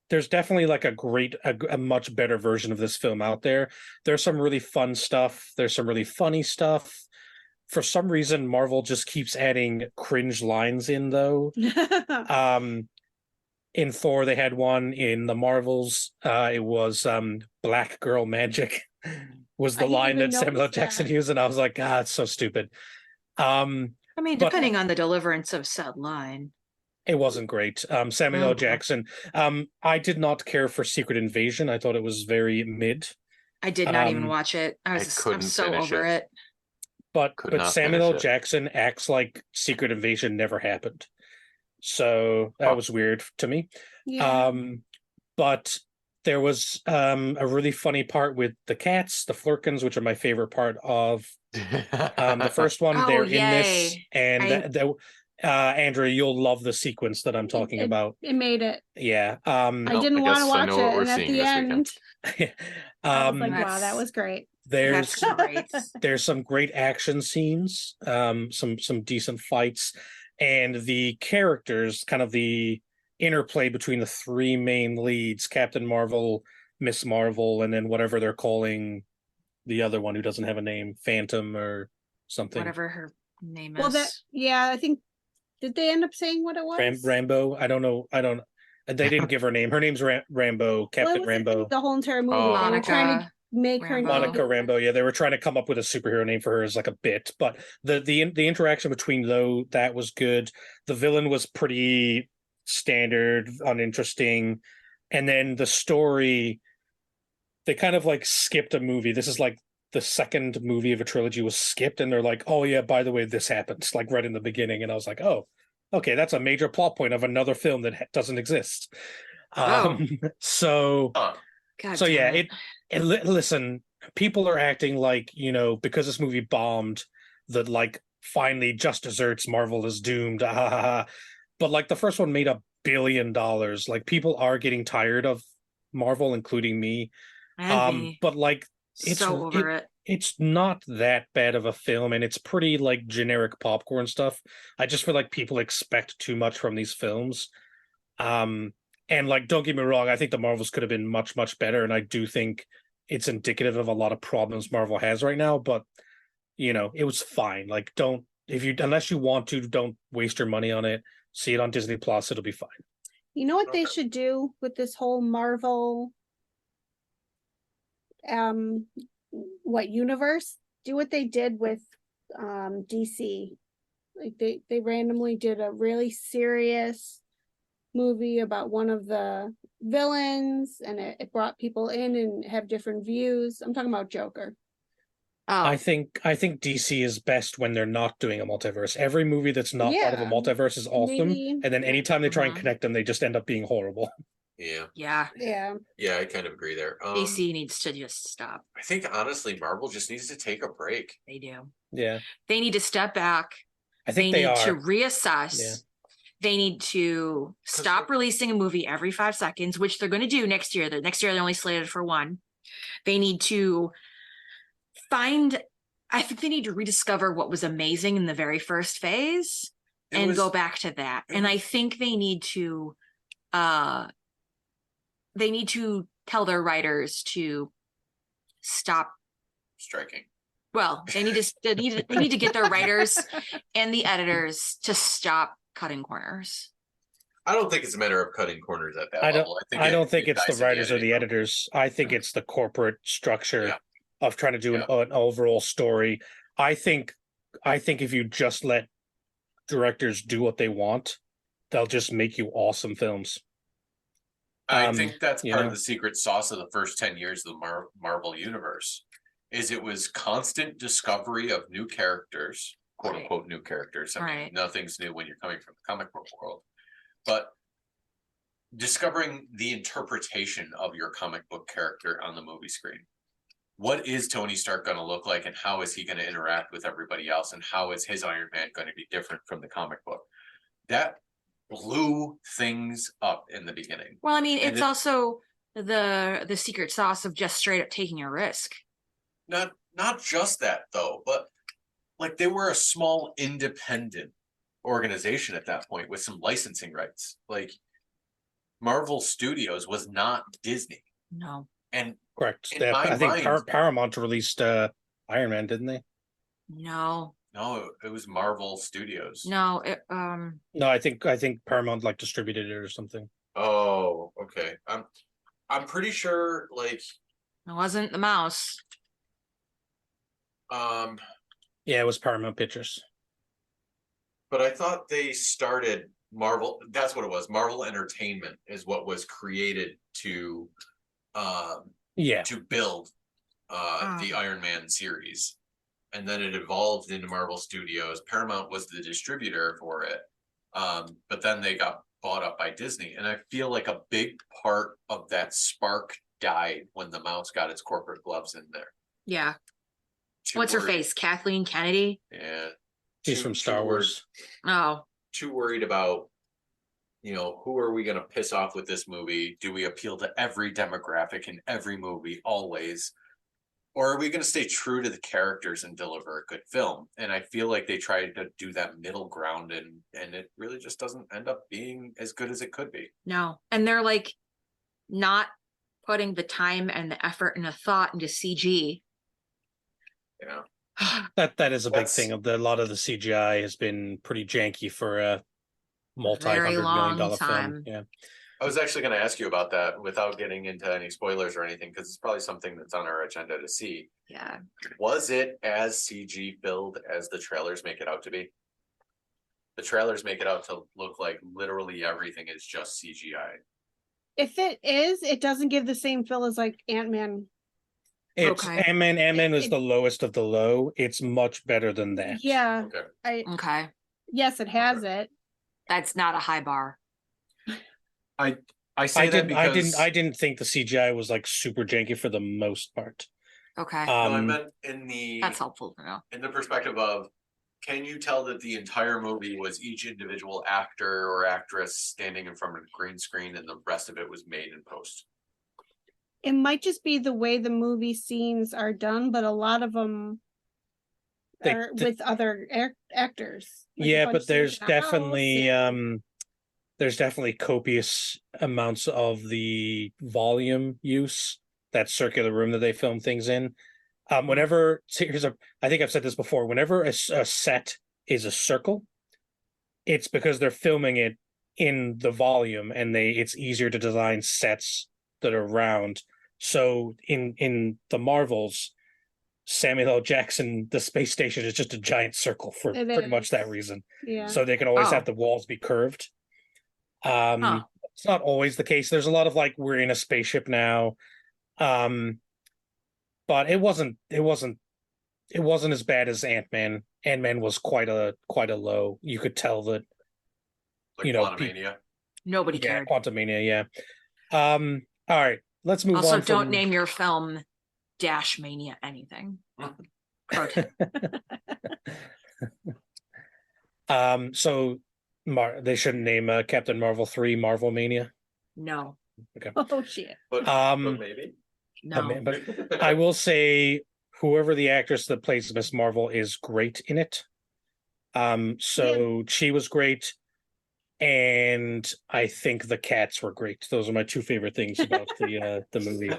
Speaker 2: there's definitely like a much better version of this film out there. There's some really fun stuff. There's some really funny stuff. For some reason, Marvel just keeps adding cringe lines in, though. In Thor, they had one. In the Marvels, it was "Black Girl Magic" was the line that Samuel L. Jackson used, and I was like, "God, it's so stupid."
Speaker 3: I mean, depending on the deliverance of said line,
Speaker 2: it wasn't great. Samuel L. Jackson. I did not care for Secret Invasion. I thought it was very mid.
Speaker 3: I did not even
Speaker 2: Um,
Speaker 3: watch it. I'm
Speaker 5: couldn't
Speaker 3: so
Speaker 5: finish
Speaker 3: over it.
Speaker 2: But
Speaker 5: Could
Speaker 2: but
Speaker 5: not
Speaker 2: Samuel L.
Speaker 5: finish it.
Speaker 2: Jackson acts like Secret Invasion never happened. So that
Speaker 5: Huh.
Speaker 2: was weird to me.
Speaker 1: Yeah.
Speaker 2: But there was a really funny part with the cats, the Flurkins, which are my favorite part of the first one.
Speaker 3: Oh,
Speaker 2: They're in this,
Speaker 3: yay.
Speaker 2: and Andrew, you'll love the sequence that I'm talking
Speaker 1: It-
Speaker 2: about.
Speaker 1: It made it.
Speaker 2: Yeah.
Speaker 1: I didn't
Speaker 5: I
Speaker 1: want to
Speaker 5: guess I
Speaker 1: watch
Speaker 5: know
Speaker 1: it,
Speaker 5: what we're
Speaker 1: and at
Speaker 5: seeing
Speaker 1: the
Speaker 5: this weekend.
Speaker 1: end, I was like, "Wow, that
Speaker 3: That's-
Speaker 1: was great."
Speaker 2: there's
Speaker 3: That's great.
Speaker 2: there's some great action scenes, some decent fights, and the characters, kind of the interplay between the three main leads, Captain Marvel, Miss Marvel, and then whatever they're calling the other one who doesn't have a name, Phantom or something.
Speaker 3: Whatever her name
Speaker 1: Well,
Speaker 3: is.
Speaker 1: I think, did they end up saying what it was?
Speaker 2: Rambo. I don't know. They didn't give her name. Her name's Rambo,
Speaker 1: Well,
Speaker 2: Captain
Speaker 1: it was
Speaker 2: Rambo.
Speaker 1: the whole entire movie.
Speaker 5: Oh.
Speaker 1: They were trying to
Speaker 3: Monica
Speaker 1: make her
Speaker 3: Rambeau.
Speaker 2: Monica Rambeau. Yeah, they were trying to come up with a superhero name for her as like a bit, but the interaction between though that was good. The villain was pretty standard, uninteresting, and then the story, they kind of like skipped a movie. This is like the second movie of a trilogy was skipped, and they're like, "Oh yeah, by the way, this happens," like right in the beginning, and I was like, "Oh, okay, that's a major plot point of another film that doesn't exist."
Speaker 3: Oh.
Speaker 2: So.
Speaker 4: Huh.
Speaker 3: God
Speaker 2: So
Speaker 3: damn
Speaker 2: yeah,
Speaker 3: it.
Speaker 2: listen, people are acting like, because this movie bombed, that like finally just desserts Marvel is doomed. Ah, ha, ha, ha. But like the first one made $1 billion. Like people are getting tired of Marvel, including me.
Speaker 3: And me.
Speaker 2: But like
Speaker 3: So over it.
Speaker 2: it's not that bad of a film, and it's pretty like generic popcorn stuff. I just feel like people expect too much from these films. And like, don't get me wrong, I think the Marvels could have been much, much better, and I do think it's indicative of a lot of problems Marvel has right now. But it was fine. Like, unless you want to, don't waste your money on it. See it on Disney Plus; it'll be fine.
Speaker 1: You know what they should do with this whole Marvel universe? Do what they did with DC. Like they randomly did a really serious movie about one of the villains, and it brought people in and have different views. I'm talking about Joker.
Speaker 3: Oh,
Speaker 2: I think DC is best when they're not doing a multiverse. Every movie that's not part of a
Speaker 1: Yeah.
Speaker 2: multiverse is awesome,
Speaker 1: Maybe.
Speaker 2: and then anytime they try and
Speaker 3: Mhm.
Speaker 2: connect them, they just end up being horrible.
Speaker 4: Yeah.
Speaker 3: yeah.
Speaker 1: Yeah.
Speaker 4: Yeah, I kind of agree there.
Speaker 3: DC needs to just stop.
Speaker 4: I think honestly, Marvel just needs to take a break.
Speaker 3: They do.
Speaker 2: Yeah,
Speaker 3: They need to step back.
Speaker 2: I think
Speaker 3: they
Speaker 2: they
Speaker 3: need to
Speaker 2: are.
Speaker 3: reassess.
Speaker 2: Yeah.
Speaker 3: They need to stop releasing a movie every 5 seconds, which they're going to do next year. Next year, they're only slated for one. They need to I think they need to rediscover what was amazing in the very first phase and go back to that. And I think they need to tell their writers to stop
Speaker 4: Striking.
Speaker 3: Well, they need to get their writers and the editors to stop cutting corners.
Speaker 4: I don't think it's a matter of cutting corners at that
Speaker 2: I don't.
Speaker 4: level.
Speaker 2: I don't think it's the
Speaker 4: ties to
Speaker 2: writers or the
Speaker 4: editing.
Speaker 2: editors. I think it's the corporate structure
Speaker 4: Yeah.
Speaker 2: of trying to do
Speaker 4: Yeah.
Speaker 2: an overall story. I think if you just let directors do what they want, they'll just make you awesome films.
Speaker 4: I think that's part
Speaker 2: know?
Speaker 4: of the secret sauce of the first 10 years of the Marvel universe. Is it was constant discovery of new characters, quote unquote new characters. I mean, nothing's new when you're coming from the comic book world, but discovering the interpretation of your comic book character on the movie screen. What is Tony Stark going to look like, and how is he going to interact with everybody else, and how is his Iron Man going to be different from the comic book? That blew things up in the beginning.
Speaker 3: Well, I mean, it's also the secret sauce of just straight up taking a risk.
Speaker 4: Not just that though, but like they were a small independent organization at that point with some licensing rights. Like Marvel Studios was not Disney.
Speaker 3: No.
Speaker 4: And
Speaker 2: correct. I think Paramount released Iron Man, didn't they?
Speaker 3: No.
Speaker 4: No, it was Marvel Studios.
Speaker 3: No,
Speaker 2: No, I think Paramount like distributed it or something.
Speaker 4: Oh, okay. I'm pretty sure like
Speaker 3: it wasn't the mouse.
Speaker 2: Yeah, it was Paramount Pictures.
Speaker 4: But I thought they started Marvel. That's what it was. Marvel Entertainment is what was created to to build the Iron Man series. And then it evolved into Marvel Studios. Paramount was the distributor for it. But then they got bought up by Disney. And I feel like a big part of that spark died when the mouse got its corporate gloves in there.
Speaker 3: Yeah.
Speaker 4: Too
Speaker 3: What's her
Speaker 4: worried-
Speaker 3: face? Kathleen Kennedy?
Speaker 4: Yeah.
Speaker 2: She's from Star Wars.
Speaker 3: Oh,
Speaker 4: Too worried about, who are we going to piss off with this movie? Do we appeal to every demographic in every movie always? Or are we going to stay true to the characters and deliver a good film? And I feel like they tried to do that middle ground, and it really just doesn't end up being as good as it could be.
Speaker 3: no. And they're like not putting the time and the effort and the thought into CG.
Speaker 4: Yeah.
Speaker 2: That is a big
Speaker 4: That's-
Speaker 2: thing. A lot of the CGI has been pretty janky for a
Speaker 3: Very
Speaker 2: multi-$100
Speaker 3: long
Speaker 2: million film.
Speaker 3: time.
Speaker 2: Yeah.
Speaker 4: I was actually going to ask you about that without getting into any spoilers or anything, because it's probably something that's on our agenda to see.
Speaker 3: Yeah.
Speaker 4: Was it as CG filled as the trailers make it out to be? The trailers make it out to look like literally everything is just CGI.
Speaker 1: If it is, it doesn't give the same feel as like Ant-Man.
Speaker 2: It's
Speaker 3: Okay.
Speaker 2: Ant-Man. Ant-Man is
Speaker 1: It-
Speaker 2: the lowest of the low. It's much better than that.
Speaker 1: Yeah.
Speaker 4: Okay.
Speaker 3: Okay.
Speaker 1: Yes, it has it.
Speaker 3: That's not a high bar.
Speaker 4: I say that because
Speaker 2: I didn't think the CGI was like super janky for the most part.
Speaker 3: Okay.
Speaker 4: no, I
Speaker 2: Um,
Speaker 4: meant in the
Speaker 3: That's helpful to know.
Speaker 4: in the perspective of, can you tell that the entire movie was each individual actor or actress standing in front of a green screen and the rest of it was made in post?
Speaker 1: It might just be the way the movie scenes are done, but a lot of them
Speaker 2: They-
Speaker 1: are with other actors. Like a
Speaker 2: yeah,
Speaker 1: bunch
Speaker 2: but
Speaker 1: of scenes
Speaker 2: there's
Speaker 1: in a house
Speaker 2: definitely
Speaker 1: and-
Speaker 2: there's definitely copious amounts of the volume use, that circular room that they film things in. Whenever I think I've said this before, whenever a set is a circle, it's because they're filming it in the volume, and it's easier to design sets that are round. So in the Marvels, Samuel L. Jackson, the space station is just a giant circle for
Speaker 1: It
Speaker 2: pretty much
Speaker 1: is.
Speaker 2: that reason.
Speaker 1: Yeah.
Speaker 2: So they can always
Speaker 3: Oh.
Speaker 2: have the walls be curved.
Speaker 3: Huh.
Speaker 2: It's not always the case. There's a lot of like, we're in a spaceship now. But it wasn't as bad as Ant-Man. Ant-Man was quite a low. You could tell that,
Speaker 4: Like
Speaker 2: You know,
Speaker 4: Quantumania?
Speaker 3: Nobody
Speaker 2: yeah,
Speaker 3: cared.
Speaker 2: Quantumania, yeah. All right, let's move
Speaker 3: Also,
Speaker 2: on
Speaker 3: don't
Speaker 2: from
Speaker 3: name your film Dash Mania anything. Pro tip.
Speaker 2: So they shouldn't name Captain Marvel 3 Marvel Mania.
Speaker 3: No.
Speaker 1: Oh shit.
Speaker 4: But maybe.
Speaker 3: No.
Speaker 2: But I will say, whoever the actress that plays Miss Marvel is great in it. So she was great, and I think the cats were great. Those are my two favorite things about the movie.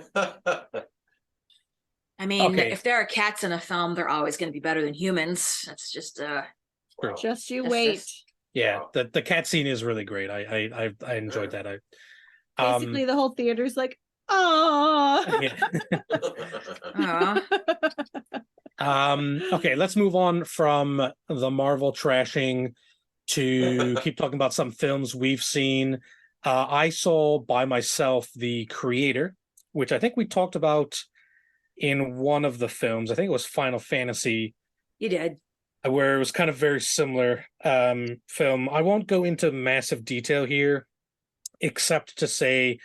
Speaker 3: I mean,
Speaker 2: Okay.
Speaker 3: if there are cats in a film, they're always going to be better than humans. That's just
Speaker 2: True.
Speaker 1: Just you
Speaker 3: That's
Speaker 1: wait.
Speaker 3: just-
Speaker 2: Yeah,
Speaker 4: Wow.
Speaker 2: the cat scene is really great. I enjoyed that.
Speaker 1: Basically, the whole theater's like, oh.
Speaker 2: Yeah. Okay, let's move on from the Marvel trashing to keep talking about some films we've seen. I saw by myself The Creator, which I think we talked about in one of the films. I think it was Final Fantasy,
Speaker 3: You did.
Speaker 2: where it was kind of very similar film. I won't go into massive detail here, except to say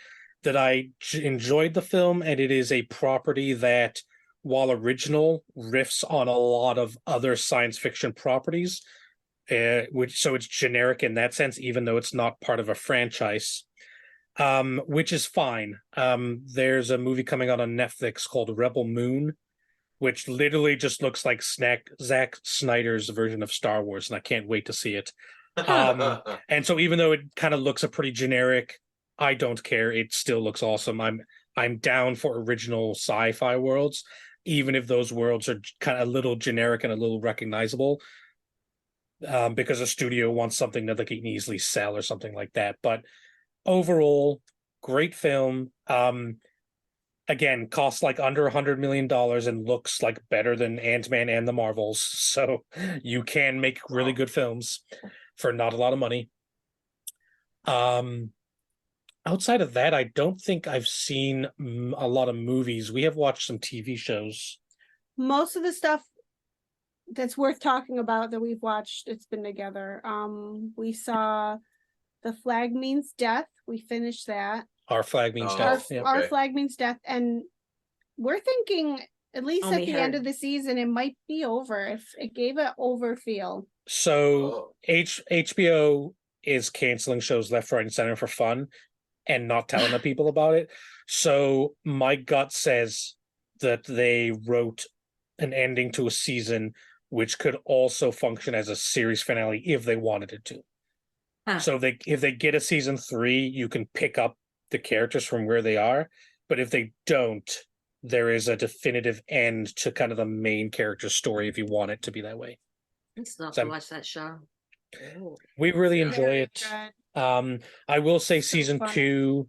Speaker 2: that I enjoyed the film, and it is a property that, while original, riffs on a lot of other science fiction properties, so it's generic in that sense, even though it's not part of a franchise, which is fine. There's a movie coming out on Netflix called Rebel Moon, which literally just looks like Zack Snyder's version of Star Wars, and I can't wait to see it. And so even though it kind of looks a pretty generic, I don't care. It still looks awesome. I'm down for original sci-fi worlds, even if those worlds are kind of a little generic and a little recognizable, because a studio wants something that they can easily sell or something like that. But overall, great film. Again, costs like under $100 million and looks like better than Ant-Man and the Marvels. So you can make really good films for not a lot of money. outside of that, I don't think I've seen a lot of movies. We have watched some TV shows.
Speaker 1: Most of the stuff that's worth talking about that we've watched, it's been together. We saw The Flag Means Death. We finished that.
Speaker 2: Our Flag Means
Speaker 4: Oh,
Speaker 2: Death.
Speaker 4: okay.
Speaker 2: Yeah.
Speaker 1: Our Flag Means Death, and we're thinking at least
Speaker 3: Only
Speaker 1: at the end
Speaker 3: heard.
Speaker 1: of the season it might be over. If it gave an over feel.
Speaker 2: So
Speaker 4: Oh.
Speaker 2: HBO is canceling shows left, right, and center for fun and not telling the people about it. So my gut says that they wrote an ending to a season which could also function as a series finale if they wanted it to.
Speaker 3: Huh.
Speaker 2: So if they get a season 3, you can pick up the characters from where they are. But if they don't, there is a definitive end to kind of the main character story if you want it to be that way.
Speaker 3: I still have
Speaker 2: So
Speaker 3: to watch that show.
Speaker 2: We really enjoy
Speaker 1: Very
Speaker 2: it.
Speaker 1: good.
Speaker 2: I will say
Speaker 1: So
Speaker 2: season
Speaker 1: funny.
Speaker 2: 2,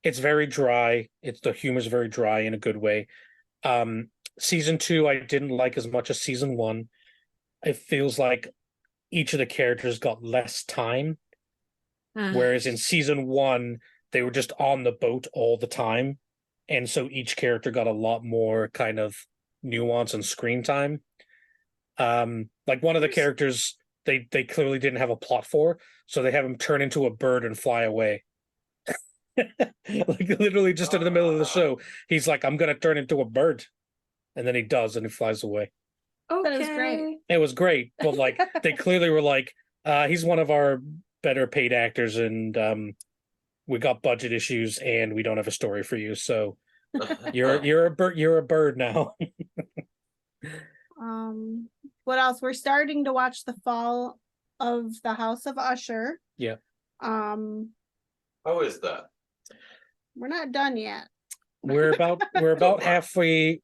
Speaker 2: it's very dry. The humor's very dry in a good way. Season 2, I didn't like as much as season 1. It feels like each of the characters got less time, whereas in season 1, they were just on the boat all the time, and so each character got a lot more kind of nuance and screen time. Like one of the characters, they clearly didn't have a plot for, so they have him turn into a bird and fly away. Like literally just in the middle of the show, he's like, I'm gonna turn into a bird. And then he does, and he flies away.
Speaker 3: Okay.
Speaker 1: That was great.
Speaker 2: It was great, but like they clearly were like, he's one of our better paid actors, and we got budget issues, and we don't have a story for you. So you're a bird now.
Speaker 1: What else? We're starting to watch the fall of the House of Usher.
Speaker 2: Yeah.
Speaker 4: How is that?
Speaker 1: We're not done yet.
Speaker 2: We're about halfway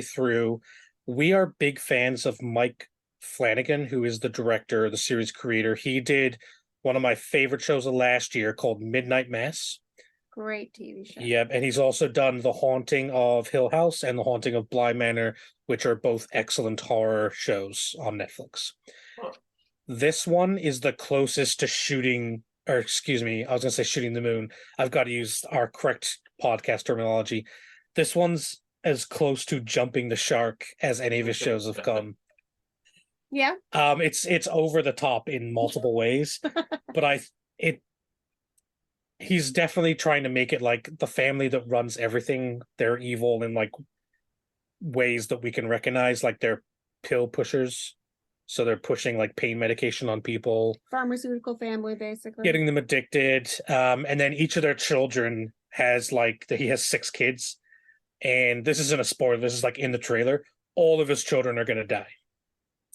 Speaker 2: through. We are big fans of Mike Flanagan, who is the director, the series creator. He did one of my favorite shows of last year called Midnight Mass.
Speaker 1: Great TV show.
Speaker 2: Yep, and he's also done The Haunting of Hill House and The Haunting of Bly Manor, which are both excellent horror shows on Netflix.
Speaker 4: Huh.
Speaker 2: This one is the closest to shooting, or excuse me, I was going to say shooting the moon. I've got to use our correct podcast terminology. This one's as close to jumping the shark as any of his shows have come.
Speaker 1: Yeah.
Speaker 2: It's over the top in multiple ways, but he's definitely trying to make it like the family that runs everything. They're evil in like ways that we can recognize, like they're pill pushers. So they're pushing like pain medication on people,
Speaker 1: Pharmaceutical family, basically.
Speaker 2: getting them addicted. And then each of their children has he has 6 kids. And this isn't a spoiler, this is like in the trailer. All of his children are gonna die.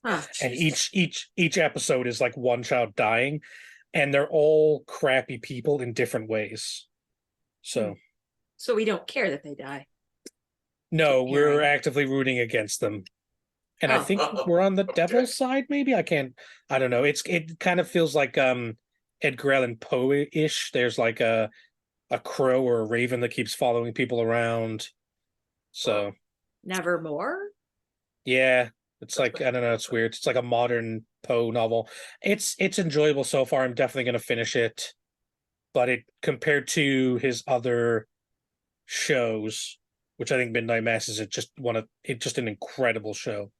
Speaker 3: Huh.
Speaker 2: And each episode is like one child dying, and they're all crappy people in different ways. So
Speaker 3: we don't care that they die.
Speaker 2: no,
Speaker 3: Keep
Speaker 2: we're
Speaker 3: hearing.
Speaker 2: actively rooting against them. And I
Speaker 3: Oh.
Speaker 2: think we're on the
Speaker 4: Okay.
Speaker 2: devil's side, maybe. I don't know. It kind of feels like Edgar Allan Poe-ish. There's like a crow or a raven that keeps following people around. So
Speaker 3: Nevermore?
Speaker 2: yeah, it's like I don't know, it's weird. It's like a modern Poe novel. It's enjoyable so far. I'm definitely gonna finish it. But it compared to his other shows, which I think Midnight Mass is just an incredible show.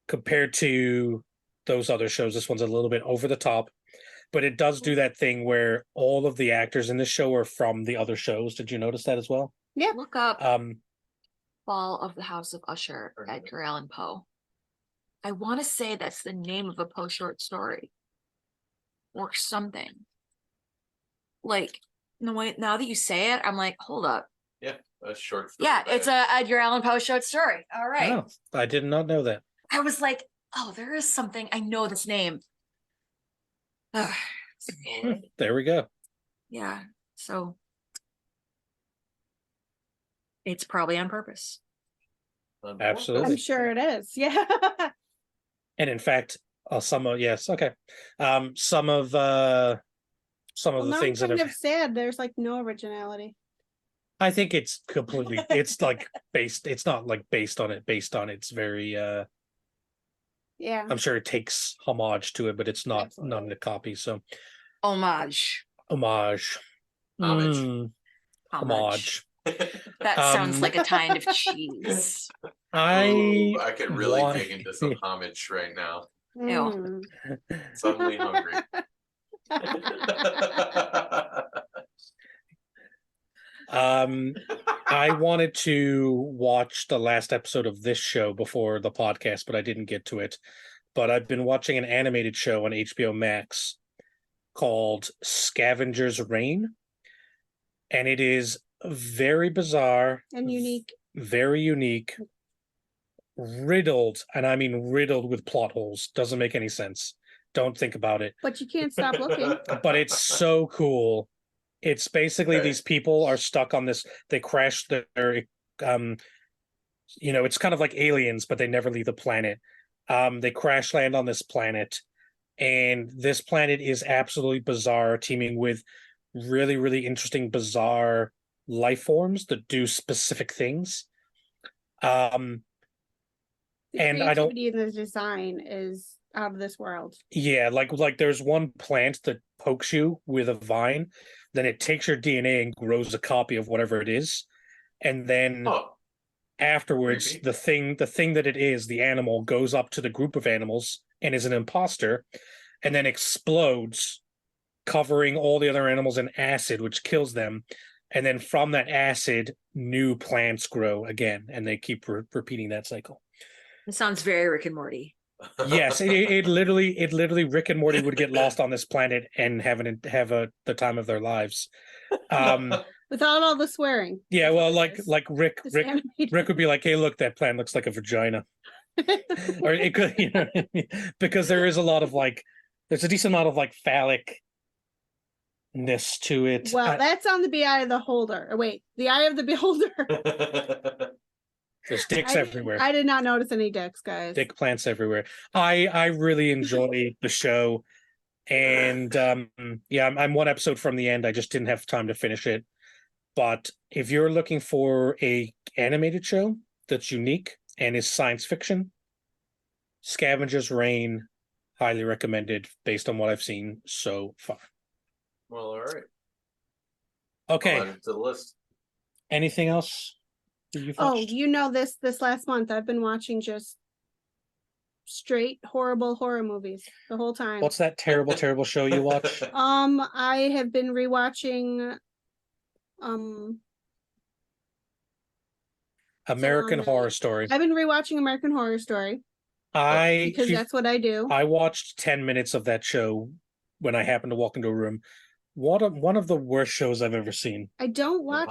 Speaker 2: Compared to those other shows, this one's a little bit over the top, but it does do that thing where all of the actors in this show are from the other shows. Did you notice that as well?
Speaker 1: Yeah.
Speaker 3: Look up
Speaker 2: Um,
Speaker 3: Fall of the House of Usher, Edgar Allan Poe. I want to say that's the name of a Poe short story or something. Like, no, wait, now that you say it, I'm like, hold up.
Speaker 4: Yeah, a short.
Speaker 3: Yeah, it's a Edgar Allan Poe short story. All right.
Speaker 2: oh, I did not know that.
Speaker 3: I was like, oh, there is something. I know this name. Ugh.
Speaker 2: There we go.
Speaker 3: Yeah. So it's probably on purpose.
Speaker 2: Absolutely.
Speaker 1: I'm sure it is. Yeah.
Speaker 2: And in fact, some of yes, okay. Some of
Speaker 1: Well,
Speaker 2: the
Speaker 1: now I'm
Speaker 2: things that
Speaker 1: kind
Speaker 2: have
Speaker 1: of sad. There's like no originality.
Speaker 2: I think it's completely it's like based it's not like based on it. It's very
Speaker 1: Yeah.
Speaker 2: I'm sure it takes homage to it, but it's not
Speaker 1: Absolutely.
Speaker 2: a copy. So
Speaker 3: Homage.
Speaker 2: homage.
Speaker 4: Homage.
Speaker 2: Homage.
Speaker 3: That sounds like a kind of cheese.
Speaker 4: I could really
Speaker 2: want-
Speaker 4: dig into some homage right now.
Speaker 1: Mm.
Speaker 4: Suddenly hungry.
Speaker 2: I wanted to watch the last episode of this show before the podcast, but I didn't get to it. But I've been watching an animated show on HBO Max called Scavenger's Reign. And it is very bizarre
Speaker 1: And unique.
Speaker 2: very unique, riddled, and I mean riddled with plot holes. Doesn't make any sense. Don't think about it.
Speaker 1: But you can't stop looking.
Speaker 2: But it's so cool. It's basically
Speaker 4: Okay.
Speaker 2: these people are stuck on this. They crash their, it's kind of like aliens, but they never leave the planet. They crash land on this planet, and this planet is absolutely bizarre, teeming with really, really interesting, bizarre life forms that do specific things.
Speaker 1: The
Speaker 2: And I don't.
Speaker 1: creativity in the design is out of this world.
Speaker 2: Yeah, like there's one plant that pokes you with a vine, then it takes your DNA and grows a copy of whatever it is, and then
Speaker 4: Oh,
Speaker 2: afterwards,
Speaker 4: creepy.
Speaker 2: the thing that it is, the animal goes up to the group of animals and is an imposter, and then explodes, covering all the other animals in acid, which kills them. And then from that acid, new plants grow again, and they keep repeating that cycle.
Speaker 3: It sounds very Rick and Morty.
Speaker 2: Yes, it literally Rick and Morty would get lost on this planet and have the time of their lives.
Speaker 1: Without all the swearing.
Speaker 2: Yeah, well, like
Speaker 1: It's
Speaker 2: Rick
Speaker 1: animated.
Speaker 2: would be like, "Hey, look, that plant looks like a vagina," or it could, because there is a lot of there's a decent amount of phallic-ness to it.
Speaker 1: Well, that's on the eye of the holder. Or wait, the eye of the beholder.
Speaker 2: There's dicks everywhere.
Speaker 1: I did not notice any dicks, guys.
Speaker 2: Dick plants everywhere. I really enjoy the show, and I'm one episode from the end. I just didn't have time to finish it. But if you're looking for a animated show that's unique and is science fiction, Scavenger's Reign, highly recommended based on what I've seen so far.
Speaker 4: Well, all right.
Speaker 2: Okay.
Speaker 4: I'll add it to the list.
Speaker 2: Anything else that you've
Speaker 1: Oh,
Speaker 2: watched?
Speaker 1: this last month I've been watching just straight horrible horror movies the whole time.
Speaker 2: What's that terrible show you watch?
Speaker 1: I have been rewatching
Speaker 2: American Horror Story.
Speaker 1: I've been rewatching American Horror Story because that's what I do.
Speaker 2: I watched 10 minutes of that show when I happened to walk into a room. One of the worst shows I've ever seen.
Speaker 1: I don't watch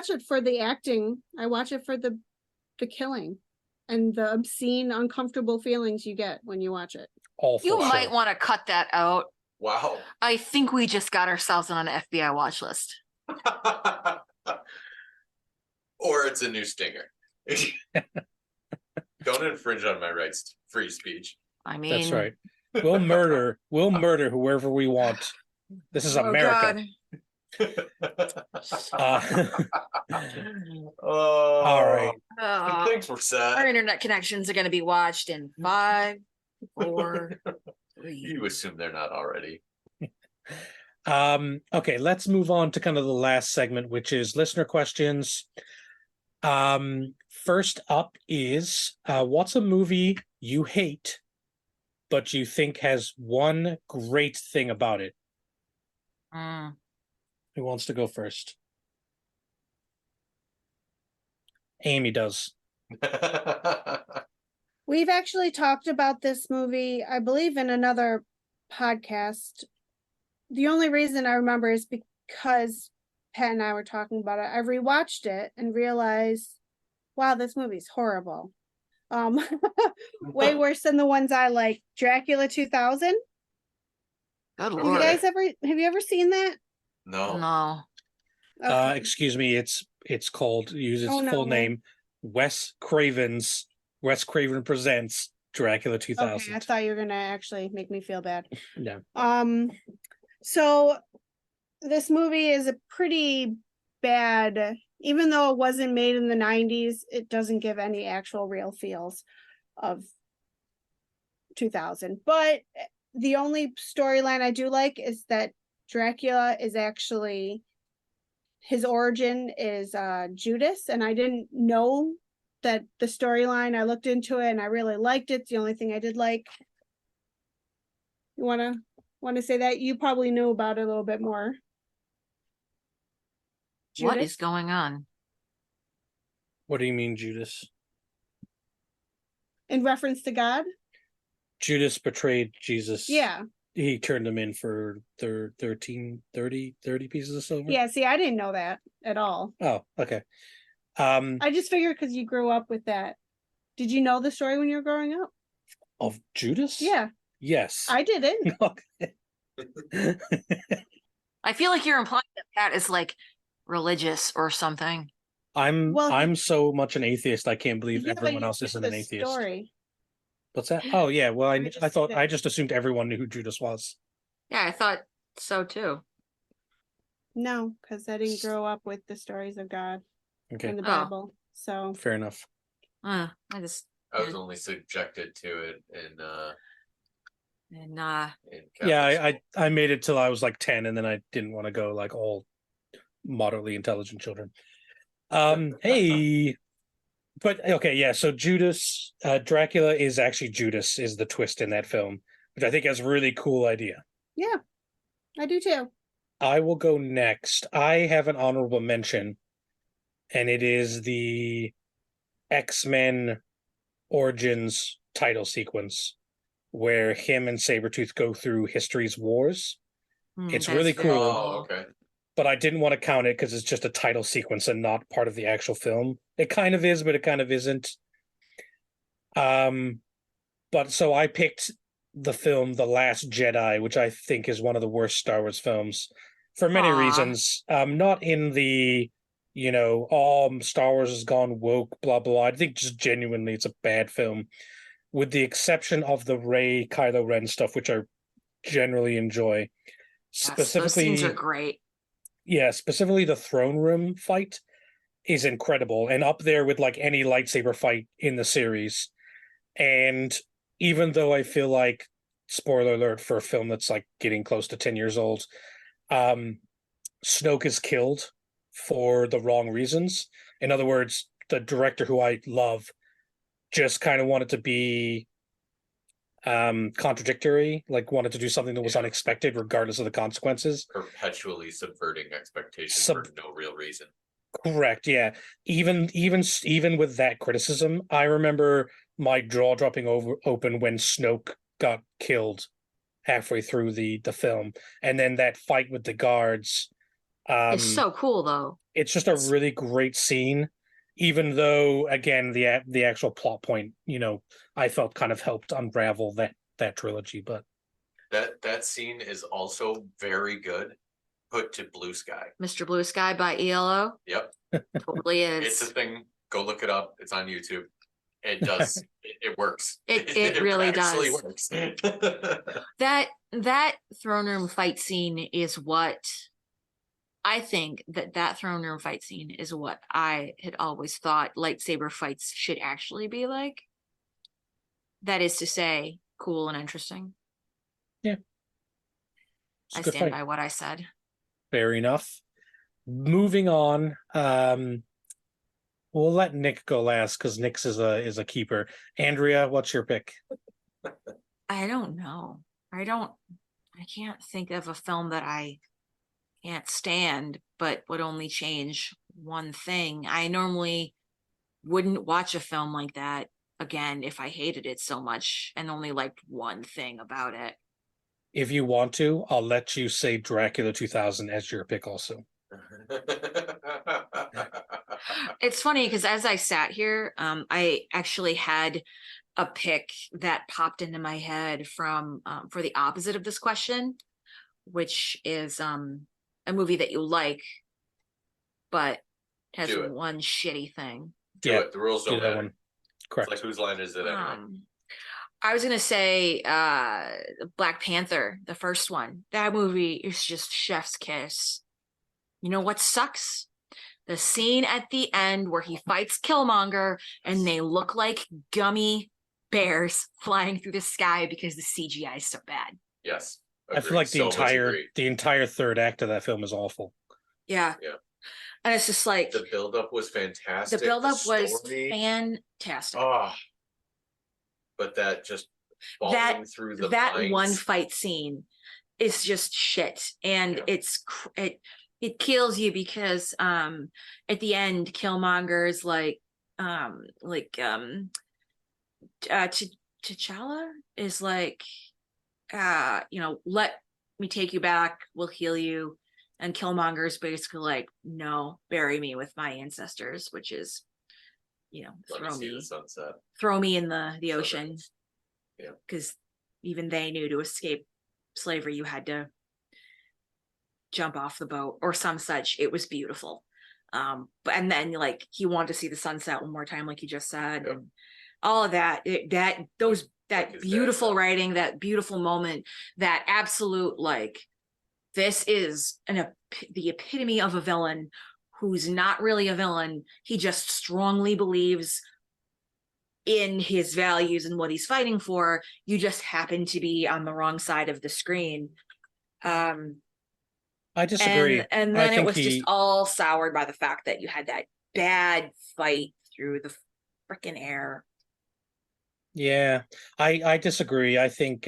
Speaker 1: it for the acting. I watch it for the killing and the obscene, uncomfortable feelings you get when you watch it.
Speaker 2: Awful.
Speaker 3: You
Speaker 2: show.
Speaker 3: might want to cut that out.
Speaker 4: Wow.
Speaker 3: I think we just got ourselves on an FBI watch list.
Speaker 4: Or it's a new stinger. Don't infringe on my rights to free speech.
Speaker 3: I mean,
Speaker 2: That's right. We'll murder whoever we want. This is America. All right.
Speaker 4: Thanks for set.
Speaker 3: Our internet connections are going to be watched in 5, 4, 3.
Speaker 4: You assume they're not already.
Speaker 2: Okay, let's move on to kind of the last segment, which is listener questions. First up is what's a movie you hate but you think has one great thing about it? Who wants to go first? Amy does.
Speaker 1: We've actually talked about this movie, I believe, in another podcast. The only reason I remember is because Pat and I were talking about it. I rewatched it and realized, wow, this movie's horrible. Way worse than the ones I like. Dracula 2000.
Speaker 3: Good
Speaker 1: Have
Speaker 3: lord.
Speaker 1: you ever seen that?
Speaker 4: No.
Speaker 3: No.
Speaker 1: Okay.
Speaker 2: Excuse me, it's called, use its
Speaker 1: Oh, no.
Speaker 2: full name, Wes Craven presents Dracula 2000.
Speaker 1: Okay, I thought you were gonna actually make me feel bad.
Speaker 2: No.
Speaker 1: So this movie is a pretty bad, even though it wasn't made in the 90s, it doesn't give any actual real feels of 2000. But the only storyline I do like is that Dracula is actually, his origin is Judas, and I didn't know that the storyline. I looked into it and I really liked it. It's the only thing I did like. You wanna say that? You probably knew about it a little bit more.
Speaker 3: What
Speaker 1: Judas?
Speaker 3: is going on?
Speaker 2: What do you mean, Judas?
Speaker 1: In reference to God?
Speaker 2: Judas betrayed Jesus.
Speaker 1: Yeah.
Speaker 2: He turned them in for 30 pieces of silver.
Speaker 1: Yeah, see, I didn't know that at all.
Speaker 2: Oh, okay.
Speaker 1: I just figured because you grew up with that. Did you know the story when you were growing up?
Speaker 2: Of Judas?
Speaker 1: Yeah,
Speaker 2: Yes.
Speaker 1: I didn't.
Speaker 2: Okay.
Speaker 3: I feel like you're implying that Pat is like religious or something.
Speaker 2: I'm so much an atheist. I can't believe
Speaker 1: Yeah, but
Speaker 2: everyone
Speaker 1: you
Speaker 2: else
Speaker 1: knew
Speaker 2: isn't
Speaker 1: the
Speaker 2: an atheist.
Speaker 1: story.
Speaker 2: What's that? Oh yeah. Well,
Speaker 1: I
Speaker 2: I
Speaker 1: just
Speaker 2: thought
Speaker 1: said
Speaker 2: I
Speaker 1: it.
Speaker 2: just assumed everyone knew who Judas was.
Speaker 3: Yeah, I thought so too.
Speaker 1: No, because I didn't grow up with the stories of God
Speaker 2: Okay,
Speaker 1: in the
Speaker 3: Oh.
Speaker 1: Bible. So
Speaker 2: fair enough.
Speaker 3: I just
Speaker 4: I was only subjected to it in
Speaker 3: and
Speaker 2: Yeah,
Speaker 4: Catholic
Speaker 2: I made it till I was like 10, and then I didn't want to go like all moderately intelligent children. Hey, but okay, yeah. So Judas, Dracula is actually Judas is the twist in that film, which I think is a really cool idea.
Speaker 1: yeah, I do too.
Speaker 2: I will go next. I have an honorable mention, and it is the X-Men Origins title sequence where him and Sabretooth go through history's wars. It's really
Speaker 4: school.
Speaker 2: cool.
Speaker 4: Oh, okay.
Speaker 2: But I didn't want to count it because it's just a title sequence and not part of the actual film. It kind of is, but it kind of isn't. But so I picked the film The Last Jedi, which I think is one of the worst Star Wars films for many reasons. Not in the, Star Wars has gone woke, blah, blah. I think just genuinely it's a bad film, with the exception of the Rey Kylo Ren stuff, which I generally enjoy.
Speaker 3: yes, those scenes are great.
Speaker 2: Yeah, specifically the throne room fight is incredible and up there with like any lightsaber fight in the series. And even though I feel like, spoiler alert for a film that's like getting close to 10 years old, Snoke is killed for the wrong reasons. In other words, the director, who I love, just kind of wanted to be contradictory, like wanted to do something that was unexpected regardless of the consequences.
Speaker 4: Perpetually subverting expectations for no real reason.
Speaker 2: Correct, yeah. Even with that criticism, I remember my jaw dropping open when Snoke got killed halfway through the film, and then that fight with the guards.
Speaker 3: It's so cool though.
Speaker 2: It's just a really great scene, even though again the actual plot point, I felt kind of helped unravel that trilogy. But
Speaker 4: that scene is also very good put to Blue Sky.
Speaker 3: Mr. Blue Sky by ELO.
Speaker 4: Yep.
Speaker 3: Totally is.
Speaker 4: It's a thing. Go look it up. It's on YouTube. It does. It works.
Speaker 3: It really
Speaker 4: actually
Speaker 3: does.
Speaker 4: Works.
Speaker 3: That throne room fight scene is what I think that throne room fight scene is what I had always thought lightsaber fights should actually be like. That is to say, cool and interesting.
Speaker 2: Yeah.
Speaker 3: I stand by what I said.
Speaker 2: Fair enough. Moving on. We'll let Nick go last because Nick's is a keeper. Andrea, what's your pick?
Speaker 3: I don't know. I can't think of a film that I can't stand, but would only change one thing. I normally wouldn't watch a film like that again if I hated it so much and only liked one thing about it.
Speaker 2: If you want to, I'll let you say Dracula 2000 as your pick also.
Speaker 3: It's funny because as I sat here, I actually had a pick that popped into my head from for the opposite of this question, which is a movie that you like, but has one shitty thing.
Speaker 4: Do it. The rules don't matter.
Speaker 2: One. Correct.
Speaker 4: It's like, whose line is it anyway?
Speaker 3: I was gonna say Black Panther, the first one. That movie is just chef's kiss. You know what sucks? The scene at the end where he fights Killmonger and they look like gummy bears flying through the sky because the CGI is so bad.
Speaker 4: Yes.
Speaker 2: I feel like
Speaker 4: So much agree.
Speaker 2: the entire third act of that film is awful.
Speaker 3: Yeah.
Speaker 4: Yeah.
Speaker 3: And it's just like
Speaker 4: The buildup was fantastic.
Speaker 3: the buildup was
Speaker 4: story,
Speaker 3: fantastic.
Speaker 4: oh, but that just falling through the
Speaker 3: that
Speaker 4: pines.
Speaker 3: one fight scene is just shit, and
Speaker 4: Yeah.
Speaker 3: it kills you because at the end Killmonger's T'Challa is like let me take you back, we'll heal you, and Killmonger's basically like, no, bury me with my ancestors, which is
Speaker 4: Let me see the sunset.
Speaker 3: throw me in the ocean.
Speaker 4: Yeah,
Speaker 3: because even they knew to escape slavery you had to jump off the boat or some such. It was beautiful. But and then like he wanted to see the sunset one more time, like you just said.
Speaker 4: Yep.
Speaker 3: And all of that that beautiful writing, that beautiful moment, that absolute like, this is the epitome of a villain who's not really a villain. He just strongly believes in his values and what he's fighting for. You just happen to be on the wrong side of the screen.
Speaker 2: I disagree.
Speaker 3: And then it was just all soured by the fact that you had that bad fight through the freaking air.
Speaker 2: Yeah, I disagree. I think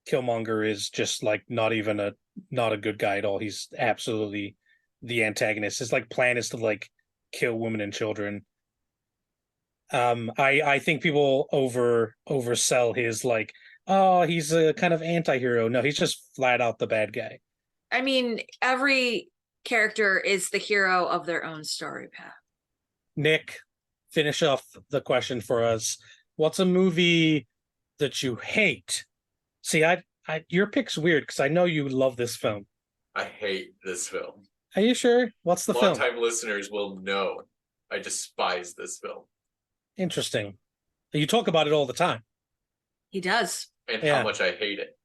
Speaker 2: Killmonger is just like not a good guy at all. He's absolutely the antagonist. His like plan is to like kill women and children. I think people oversell his like, oh, he's a kind of anti-hero. No, he's just flat out the bad guy.
Speaker 3: I mean, every character is the hero of their own story path.
Speaker 2: Nick, finish off the question for us. What's a movie that you hate? See, your pick's weird because I know you love this film.
Speaker 4: I hate this film.
Speaker 2: Are you sure? What's the film?
Speaker 4: Long-time listeners will know I despise this film.
Speaker 2: Interesting. You talk about it all the time.
Speaker 3: He does.
Speaker 4: And how much I hate it.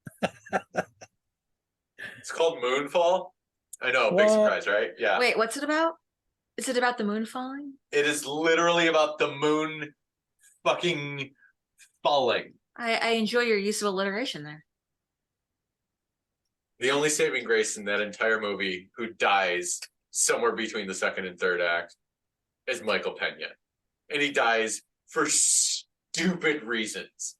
Speaker 4: It's called Moonfall. I know, big surprise, right? Yeah.
Speaker 3: Wait, what's it about? Is it about the moon falling?
Speaker 4: It is literally about the moon fucking falling.
Speaker 3: I enjoy your use of alliteration there.
Speaker 4: The only saving grace in that entire movie who dies somewhere between the second and third act is Michael Pena. And he dies for stupid reasons.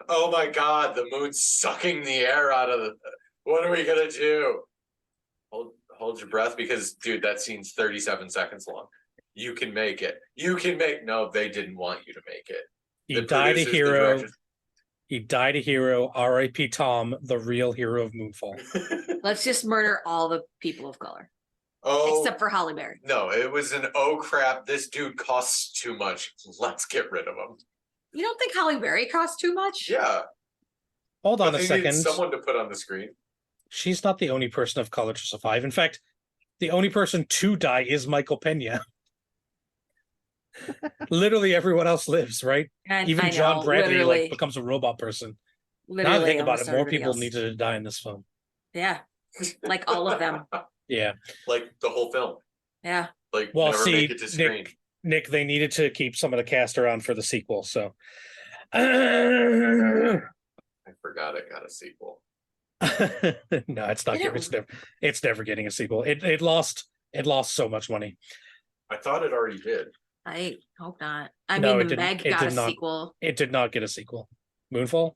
Speaker 4: Oh my God, the moon's sucking the air out of the... What are we gonna do? Hold your breath because, dude, that scene's 37 seconds long. You can make it. No, they didn't want you to make it.
Speaker 2: He died a hero. He died a hero. R.I.P. Tom, the real hero of Moonfall.
Speaker 3: Let's just murder all the people of color.
Speaker 4: Oh,
Speaker 3: except for Halle Berry.
Speaker 4: No, it was an oh crap, this dude costs too much. Let's get rid of him.
Speaker 3: You don't think Halle Berry costs too much?
Speaker 4: Yeah.
Speaker 2: Hold on a second.
Speaker 4: Someone to put on the screen.
Speaker 2: She's not the only person of color to survive. In fact, the only person to die is Michael Pena. Literally everyone else lives, right?
Speaker 3: And
Speaker 2: even John Bradley like becomes a robot person. Now I think about it, more people needed to die in this film.
Speaker 3: Yeah, like all of them.
Speaker 2: Yeah,
Speaker 4: like the whole film.
Speaker 3: Yeah.
Speaker 4: Like,
Speaker 2: well,
Speaker 4: never
Speaker 2: see,
Speaker 4: make it to screen.
Speaker 2: Nick, they needed to keep some of the cast around for the sequel, so.
Speaker 4: I forgot it got a sequel.
Speaker 2: No, it's not. It's never getting a sequel. It lost so much money.
Speaker 4: I thought it already did.
Speaker 3: I hope not. I mean, the Meg got a sequel.
Speaker 2: It did not get a sequel. Moonfall.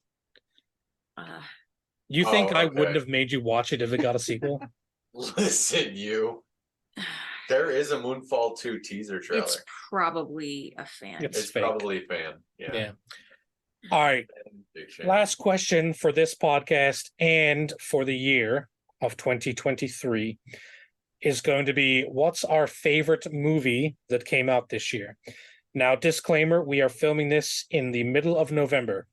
Speaker 2: You think I wouldn't have made you watch it if it got a sequel?
Speaker 4: Listen, you. There is a Moonfall 2 teaser trailer.
Speaker 3: It's probably a fan.
Speaker 4: It's probably a fan. Yeah.
Speaker 2: All right. Last question for this podcast and for the year of 2023 is going to be, what's our favorite movie that came out this year? Now, disclaimer, we are filming this in the middle of November,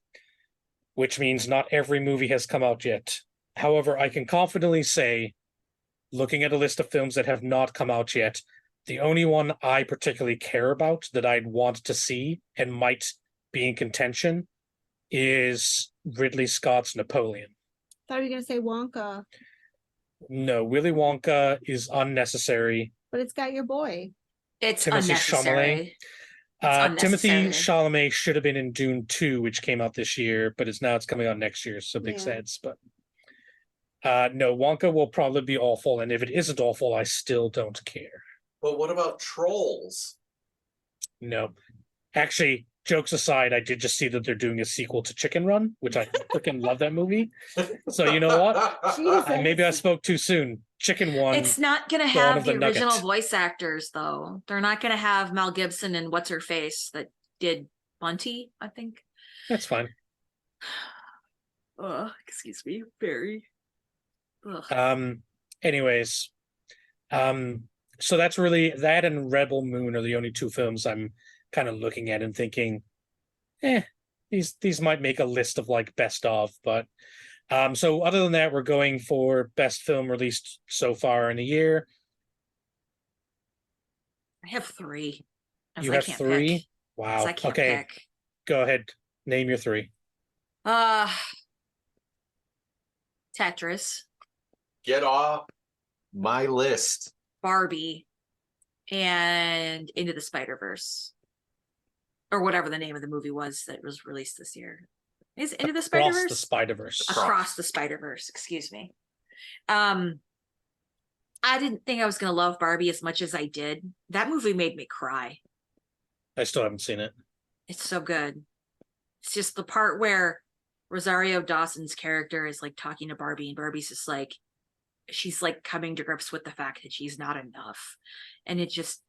Speaker 2: which means not every movie has come out yet. However, I can confidently say, looking at a list of films that have not come out yet, the only one I particularly care about that I'd want to see and might be in contention is Ridley Scott's Napoleon.
Speaker 1: I thought you were going to say Wonka.
Speaker 2: No, Willy Wonka is unnecessary.
Speaker 1: But it's got your boy.
Speaker 3: It's
Speaker 2: Timothée
Speaker 3: unnecessary.
Speaker 2: Timothée Chalamet should have been in Dune 2, which came out this year, but it's coming out next year, so big sads. But No, Wonka will probably be awful, and if it isn't awful, I still don't care.
Speaker 4: But what about Trolls?
Speaker 2: No. Actually, jokes aside, I did just see that they're doing a sequel to Chicken Run, which I freaking love that movie. So you know what?
Speaker 1: Jesus.
Speaker 2: Maybe I spoke too soon. Chicken One.
Speaker 3: It's not gonna
Speaker 2: Dawn
Speaker 3: have
Speaker 2: of
Speaker 3: the
Speaker 2: the Nugget.
Speaker 3: original voice actors though. They're not gonna have Mel Gibson and what's her face that did Bunty, I think.
Speaker 2: That's fine.
Speaker 3: Excuse me, Barry.
Speaker 2: Anyways, so that's really that and Rebel Moon are the only two films I'm kind of looking at and thinking, these might make a list of like best of, but so other than that, we're going for best film released so far in the year.
Speaker 3: I have three.
Speaker 2: You have three?
Speaker 3: Pick.
Speaker 2: Wow.
Speaker 3: I can't
Speaker 2: Okay.
Speaker 3: pick.
Speaker 2: Go ahead. Name your three.
Speaker 3: Tetris,
Speaker 4: Get off my list.
Speaker 3: Barbie, and Into the Spider-Verse. Or whatever the name of the movie was that was released this year. Is it Into the Spider-Verse?
Speaker 2: Across the Spider-Verse.
Speaker 3: Across the Spider-Verse, excuse me. I didn't think I was gonna love Barbie as much as I did. That movie made me cry.
Speaker 2: I still haven't seen it.
Speaker 3: It's so good. It's just the part where Rosario Dawson's character is like talking to Barbie, and Barbie's just like, she's like coming to grips with the fact that she's not enough. And it just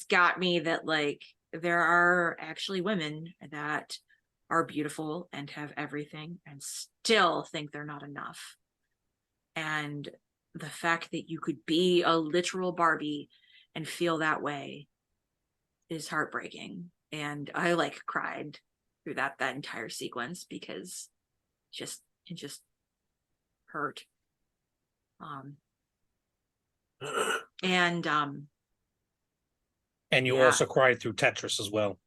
Speaker 3: got me that like there are actually women that are beautiful and have everything and still think they're not enough. And the fact that you could be a literal Barbie and feel that way is heartbreaking. And I like cried through that entire sequence because it just hurt. And
Speaker 2: you also cried through Tetris as well.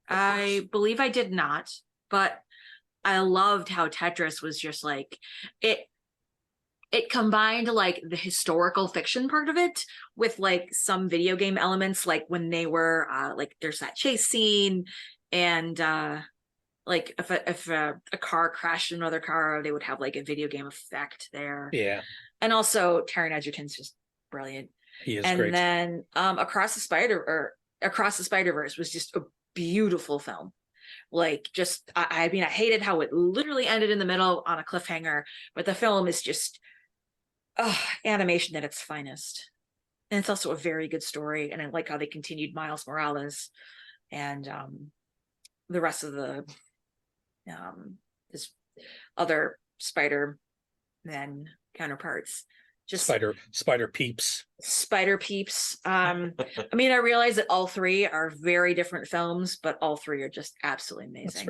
Speaker 3: I believe I did not, but I loved how Tetris was just like it combined like the historical fiction part of it with like some video game elements, like when they were like there's that chase scene, and like if a car crashed another car, they would have like a video game effect there.
Speaker 2: Yeah.
Speaker 3: And also Taron Egerton's just brilliant.
Speaker 2: He is
Speaker 3: and
Speaker 2: great.
Speaker 3: And then Across the Spider-Verse was just a beautiful film. Like just I mean I hated how it literally ended in the middle on a cliffhanger, but the film is just animation at its finest. And it's also a very good story, and I like how they continued Miles Morales and the rest of the his other Spider-Man counterparts. Just
Speaker 2: Spider Peeps.
Speaker 3: I mean, I realize that all three are very different films, but all three are just absolutely amazing.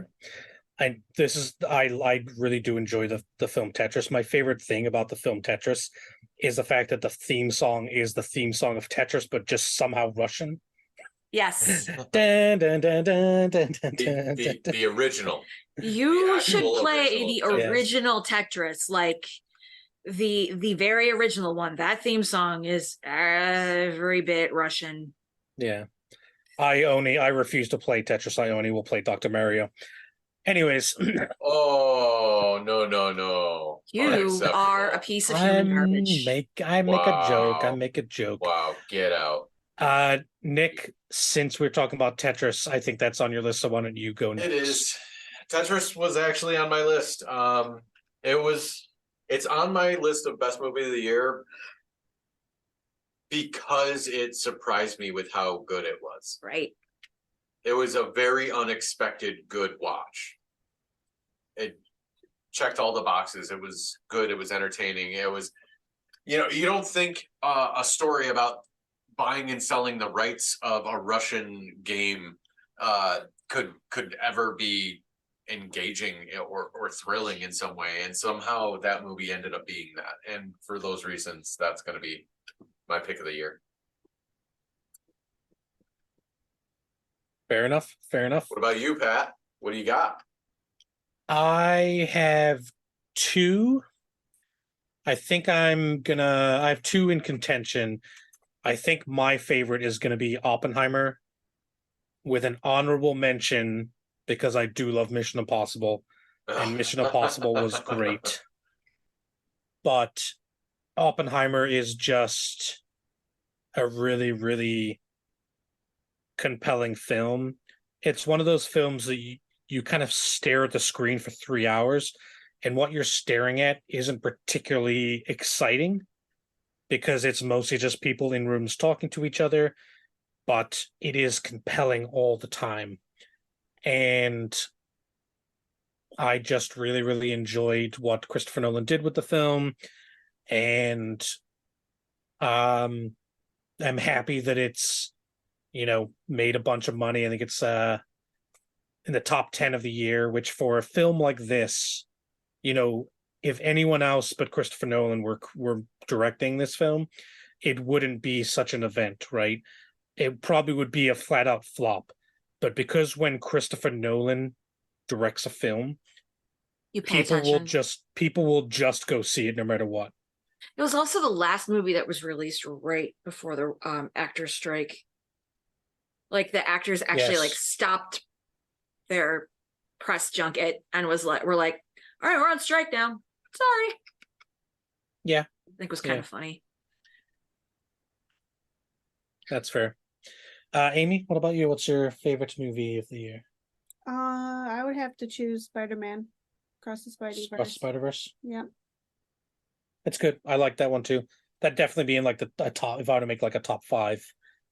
Speaker 2: Right. I really do enjoy the film Tetris. My favorite thing about the film Tetris is the fact that the theme song is the theme song of Tetris, but just somehow Russian.
Speaker 3: Yes.
Speaker 2: Dun, dun, dun, dun, dun, dun, dun,
Speaker 4: The original.
Speaker 3: You should play
Speaker 4: original
Speaker 3: the original Tetris, like the very original one. That theme song is every bit Russian.
Speaker 2: Yeah. I refuse to play Tetris. I only will play Dr. Mario. Anyways.
Speaker 4: Oh, no.
Speaker 3: You are a piece of human garbage.
Speaker 2: I make a joke.
Speaker 4: Wow, get out.
Speaker 2: Nick, since we're talking about Tetris, I think that's on your list, so why don't you go next?
Speaker 4: It is. Tetris was actually on my list. It's on my list of best movie of the year because it surprised me with how good it was.
Speaker 3: Right.
Speaker 4: It was a very unexpected good watch. It checked all the boxes. It was good. It was entertaining. It was, you don't think a story about buying and selling the rights of a Russian game could ever be engaging or thrilling in some way, and somehow that movie ended up being that. And for those reasons, that's going to be my pick of the year.
Speaker 2: Fair enough.
Speaker 4: What about you, Pat? What do you got?
Speaker 2: I have two. I have two in contention. I think my favorite is going to be Oppenheimer, with an honorable mention because I do love Mission Impossible, and Mission Impossible was great. but Oppenheimer is just a really, really compelling film. It's one of those films that you kind of stare at the screen for 3 hours, and what you're staring at isn't particularly exciting because it's mostly just people in rooms talking to each other, but it is compelling all the time. And I just really, really enjoyed what Christopher Nolan did with the film. And I'm happy that it's, made a bunch of money. I think it's in the top 10 of the year, which for a film like this, if anyone else but Christopher Nolan were directing this film, it wouldn't be such an event, right? It probably would be a flat out flop. But because when Christopher Nolan directs a film,
Speaker 3: You pay attention.
Speaker 2: People will just go see it no matter what.
Speaker 3: It was also the last movie that was released right before the actors' strike. Like the actors actually
Speaker 2: Yes.
Speaker 3: stopped their press junket and we're like, all right, we're on strike now. Sorry.
Speaker 2: Yeah.
Speaker 3: I think it was kind of funny.
Speaker 2: That's fair. Amy, what about you? What's your favorite movie of the year?
Speaker 1: I would have to choose Spider-Man Across the Spider-Verse. Yeah.
Speaker 2: It's good. I like that one too. That'd definitely be in like the top, if I were to make like a top 5.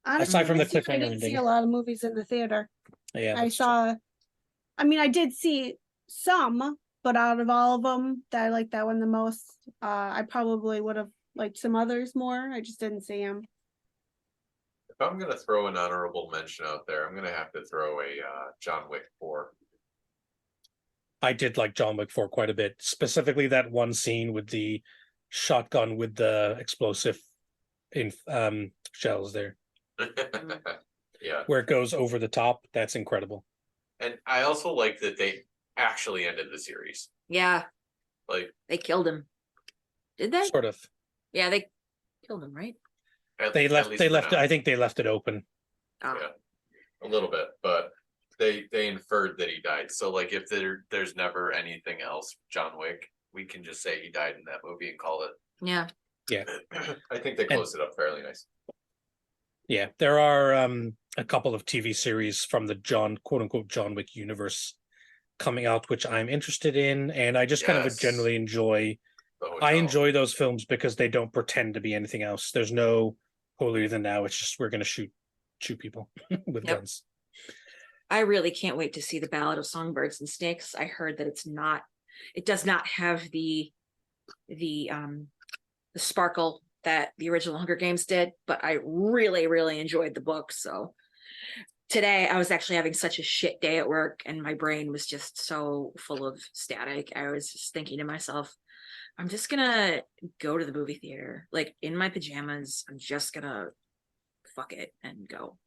Speaker 1: Honestly,
Speaker 2: Aside from the
Speaker 1: this year I
Speaker 2: cliffhanger
Speaker 1: didn't see
Speaker 2: ending.
Speaker 1: a lot of movies in the theater.
Speaker 2: Yeah,
Speaker 1: I did see some, but out of all of them, I like that one the most. I probably would have liked some others more. I just didn't see them.
Speaker 4: If I'm gonna throw an honorable mention out there, I'm gonna have to throw a John Wick 4.
Speaker 2: I did like John Wick 4 quite a bit, specifically that one scene with the shotgun with the explosive in shells there,
Speaker 4: Yeah.
Speaker 2: where it goes over the top. That's incredible.
Speaker 4: And I also like that they actually ended the series.
Speaker 3: Yeah.
Speaker 4: Like
Speaker 3: they killed him. Did they?
Speaker 2: Sort of.
Speaker 3: Yeah, they killed him, right?
Speaker 2: They left it. I think they left it open.
Speaker 3: Oh.
Speaker 4: Yeah, a little bit, but they inferred that he died. So like if there's never anything else John Wick, we can just say he died in that movie and call it.
Speaker 3: Yeah.
Speaker 2: Yeah.
Speaker 4: I think they closed it up fairly nice.
Speaker 2: Yeah, there are a couple of TV series from the quote unquote John Wick universe coming out, which I'm interested in, and I just kind of generally enjoy. I enjoy those films because they don't pretend to be anything else. There's no holier than thou. It's just we're gonna shoot people with guns.
Speaker 3: I really can't wait to see the Ballad of Songbirds and Snakes. I heard that it does not have the sparkle that the original Hunger Games did, but I really, really enjoyed the book. So today I was actually having such a shit day at work and my brain was just so full of static. I was just thinking to myself, I'm just gonna go to the movie theater, like in my pajamas. I'm just gonna fuck it and go.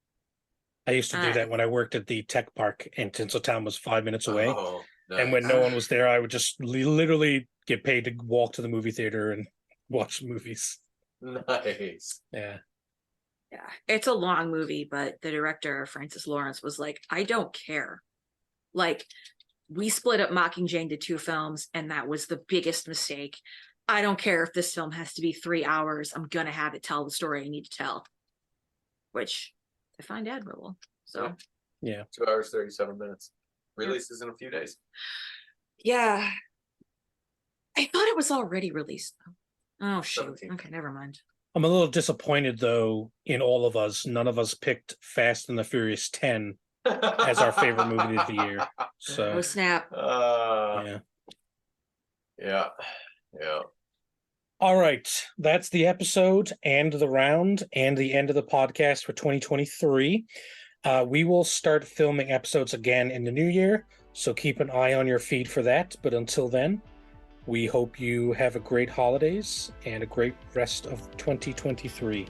Speaker 2: I used to do that when I worked at the tech park, and Tinseltown was 5 minutes away.
Speaker 4: Oh, nice.
Speaker 2: And when no one was there, I would just literally get paid to walk to the movie theater and watch movies.
Speaker 4: Nice.
Speaker 2: Yeah.
Speaker 3: Yeah, it's a long movie, but the director, Francis Lawrence, was like, I don't care. Like, we split up Mockingjay into 2 films, and that was the biggest mistake. I don't care if this film has to be 3 hours. I'm going to have it tell the story I need to tell, which I find admirable. So,
Speaker 2: yeah.
Speaker 4: 2 hours, 37 minutes. Releases in a few days.
Speaker 3: Yeah. I thought it was already released, though. Oh, shoot.
Speaker 4: 17.
Speaker 3: Okay, never mind.
Speaker 2: I'm a little disappointed, though, in all of us. None of us picked Fast and the Furious 10 as our favorite movie of the year. So,
Speaker 3: oh, snap.
Speaker 2: Yeah. All right. That's the episode and the round and the end of the podcast for 2023. We will start filming episodes again in the new year, so keep an eye on your feed for that. But until then, we hope you have a great holidays and a great rest of 2023.